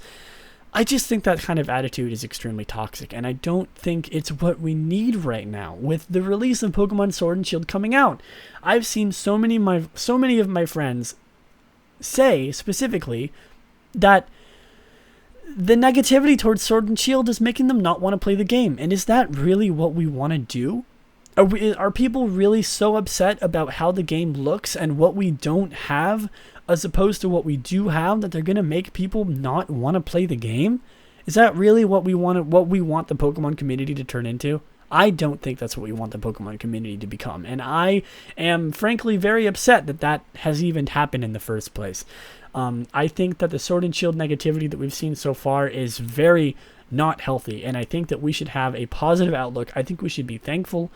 Speaker 1: I just think that kind of attitude is extremely toxic, and I don't think it's what we need right now with the release of Pokemon Sword and Shield coming out. I've seen so many of my friends say specifically that the negativity towards Sword and Shield is making them not want to play the game. And is that really what we want to do? Are people really so upset about how the game looks and what we don't have as opposed to what we do have that they're going to make people not want to play the game? Is that really what we want the Pokemon community to turn into? I don't think that's what we want the Pokemon community to become. And I am frankly very upset that has even happened in the first place. I think that the Sword and Shield negativity that we've seen so far is very not healthy, and I think that we should have a positive outlook. I think we should be thankful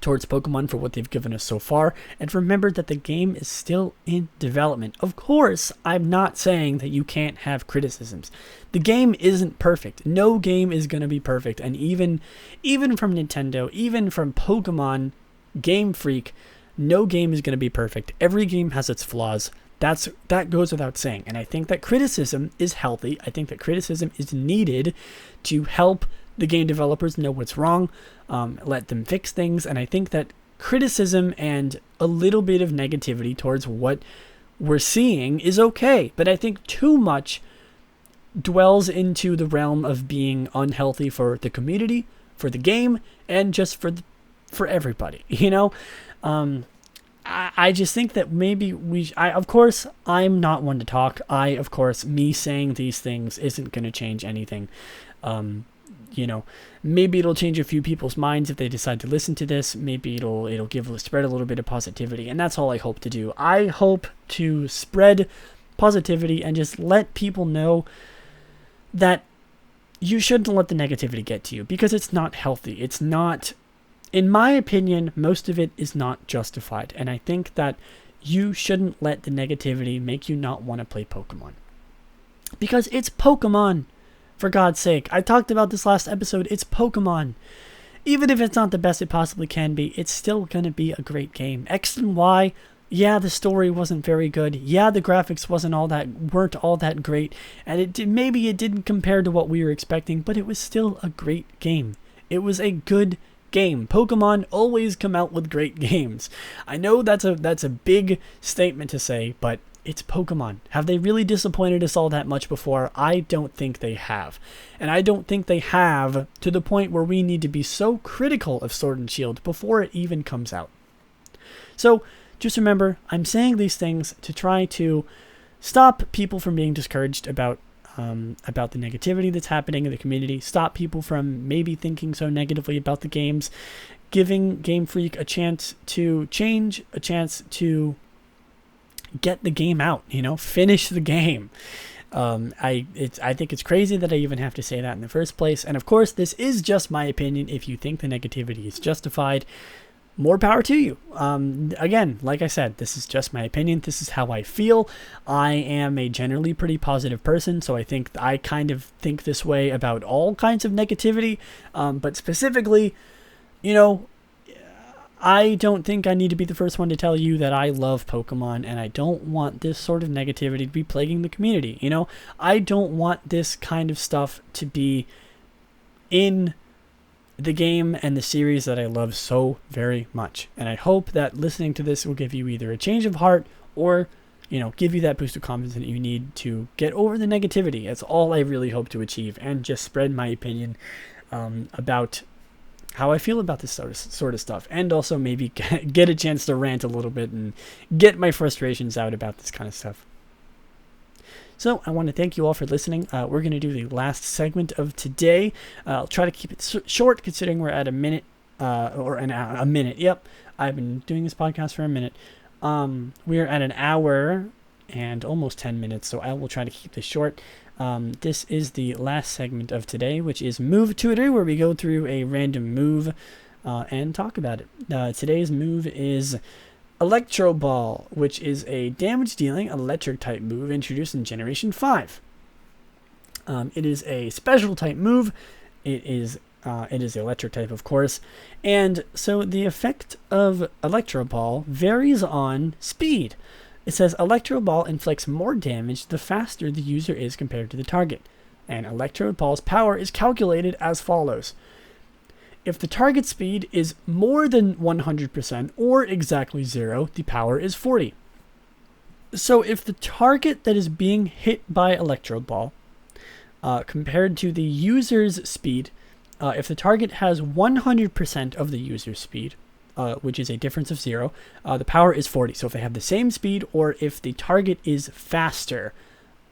Speaker 1: towards Pokemon for what they've given us so far, and remember that the game is still in development. Of course, I'm not saying that you can't have criticisms. The game isn't perfect. No game is going to be perfect, and even from Nintendo, even from Pokemon Game Freak, no game is going to be perfect. Every game has its flaws. That goes without saying. And I think that criticism is healthy. I think that criticism is needed to help the game developers know what's wrong, let them fix things. And I think that criticism and a little bit of negativity towards what we're seeing is okay. But I think too much dwells into the realm of being unhealthy for the community, for the game, and just for everybody, I just think that maybe of course, I'm not one to talk. Of course, me saying these things isn't going to change anything. maybe it'll change a few people's minds if they decide to listen to this. Maybe it'll spread a little bit of positivity, and that's all I hope to do. I hope to spread positivity and just let people know that you shouldn't let the negativity get to you, because it's not healthy. It's not, in my opinion, most of it is not justified, and I think that you shouldn't let the negativity make you not want to play Pokemon. Because it's Pokemon, for God's sake. I talked about this last episode. It's Pokemon. Even if it's not the best it possibly can be, it's still going to be a great game. X and Y, yeah, the story wasn't very good. Yeah, the graphics weren't all that great. And maybe it didn't compare to what we were expecting, but it was still a great game. It was a good game. Pokemon always come out with great games. I know that's a big statement to say, but it's Pokemon. Have they really disappointed us all that much before? I don't think they have. And I don't think they have to the point where we need to be so critical of Sword and Shield before it even comes out. So just remember, I'm saying these things to try to stop people from being discouraged about the negativity that's happening in the community, stop people from maybe thinking so negatively about the games, giving Game Freak a chance to change, a chance to get the game out, finish the game. I think it's crazy that I even have to say that in the first place. And of course, this is just my opinion. If you think the negativity is justified, more power to you. Again, like I said, this is just my opinion. This is how I feel. I am a generally pretty positive person, so I think I kind of think this way about all kinds of negativity. But specifically, I don't think I need to be the first one to tell you that I love Pokemon, and I don't want this sort of negativity to be plaguing the community. I don't want this kind of stuff to be in the game and the series that I love so very much. And I hope that listening to this will give you either a change of heart or, give you that boost of confidence that you need to get over the negativity. That's all I really hope to achieve, and just spread my opinion about how I feel about this sort of stuff, and also maybe get a chance to rant a little bit and get my frustrations out about this kind of stuff. So I want to thank you all for listening. We're going to do the last segment of today. I'll try to keep it short, considering we're at a minute, or a minute. Yep, I've been doing this podcast for a minute. We're at an hour and almost 10 minutes, so I will try to keep this short. This is the last segment of today, which is Move Tutor, where we go through a random move and talk about it. Today's move is Electro Ball, which is a damage-dealing electric-type move introduced in Generation 5. It is a special-type move. It is the electric type, of course. And so the effect of Electro Ball varies on speed. It says Electro Ball inflicts more damage the faster the user is compared to the target. And Electro Ball's power is calculated as follows. If the target speed is more than 100% or exactly 0, the power is 40. So if the target that is being hit by Electro Ball, compared to the user's speed, if the target has 100% of the user's speed, which is a difference of 0, the power is 40. So if they have the same speed, or if the target is faster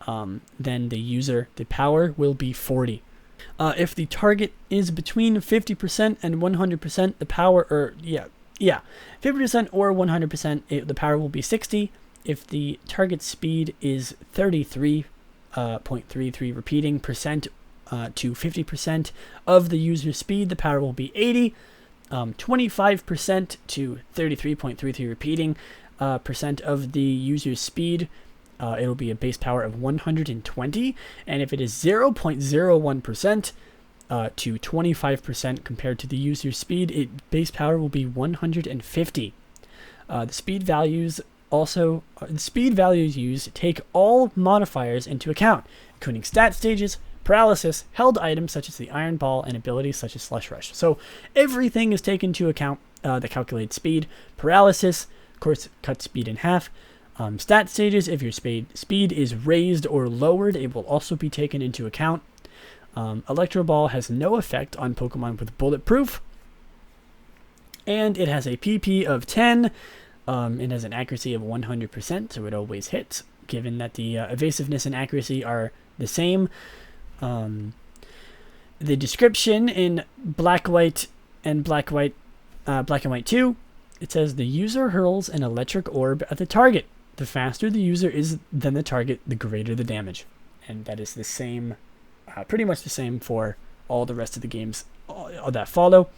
Speaker 1: than the user, the power will be 40. If the target is between 50% and 100%, the power, 50% or 100%, the power will be 60. If the target speed is 33.33 repeating percent to 50% of the user's speed, the power will be 80. 25% to 33.33 repeating percent of the user's speed, it'll be a base power of 120. And if it is 0.01% to 25% compared to the user's speed, base power will be 150. The speed values used take all modifiers into account, including stat stages, paralysis, held items such as the Iron Ball, and abilities such as Slush Rush. So everything is taken into account that calculates speed. Paralysis, of course, cuts speed in half. Stat stages, if your speed is raised or lowered, it will also be taken into account. Electro Ball has no effect on Pokemon with Bulletproof. And it has a PP of 10. It has an accuracy of 100%, so it always hits, given that the evasiveness and accuracy are the same. the description in black and white 2, it says the user hurls an electric orb at the target. The faster the user is than the target, the greater the damage. And that is the same, pretty much the same for all the rest of the games that follow.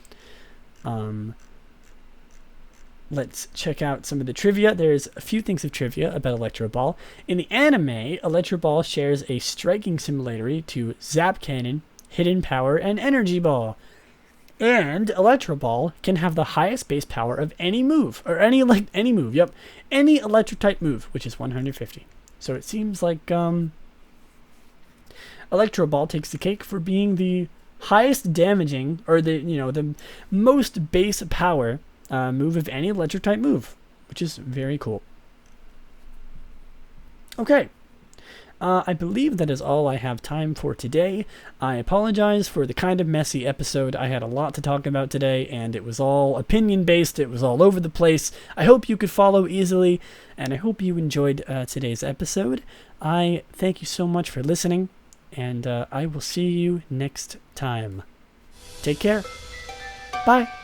Speaker 1: Let's check out some of the trivia. There's a few things of trivia about Electro Ball. In the anime, Electro Ball shares a striking similarity to Zap Cannon, Hidden Power, and Energy Ball. And Electro Ball can have the highest base power of any move, or any move, yep. Any electric-type move, which is 150. So it seems like Electro Ball takes the cake for being the highest damaging, or the most base power move of any electric-type move, which is very cool. Okay. I believe that is all I have time for today. I apologize for the kind of messy episode. I had a lot to talk about today, and it was all opinion-based. It was all over the place. I hope you could follow easily, and I hope you enjoyed today's episode. I thank you so much for listening, and I will see you next time. Take care. Bye.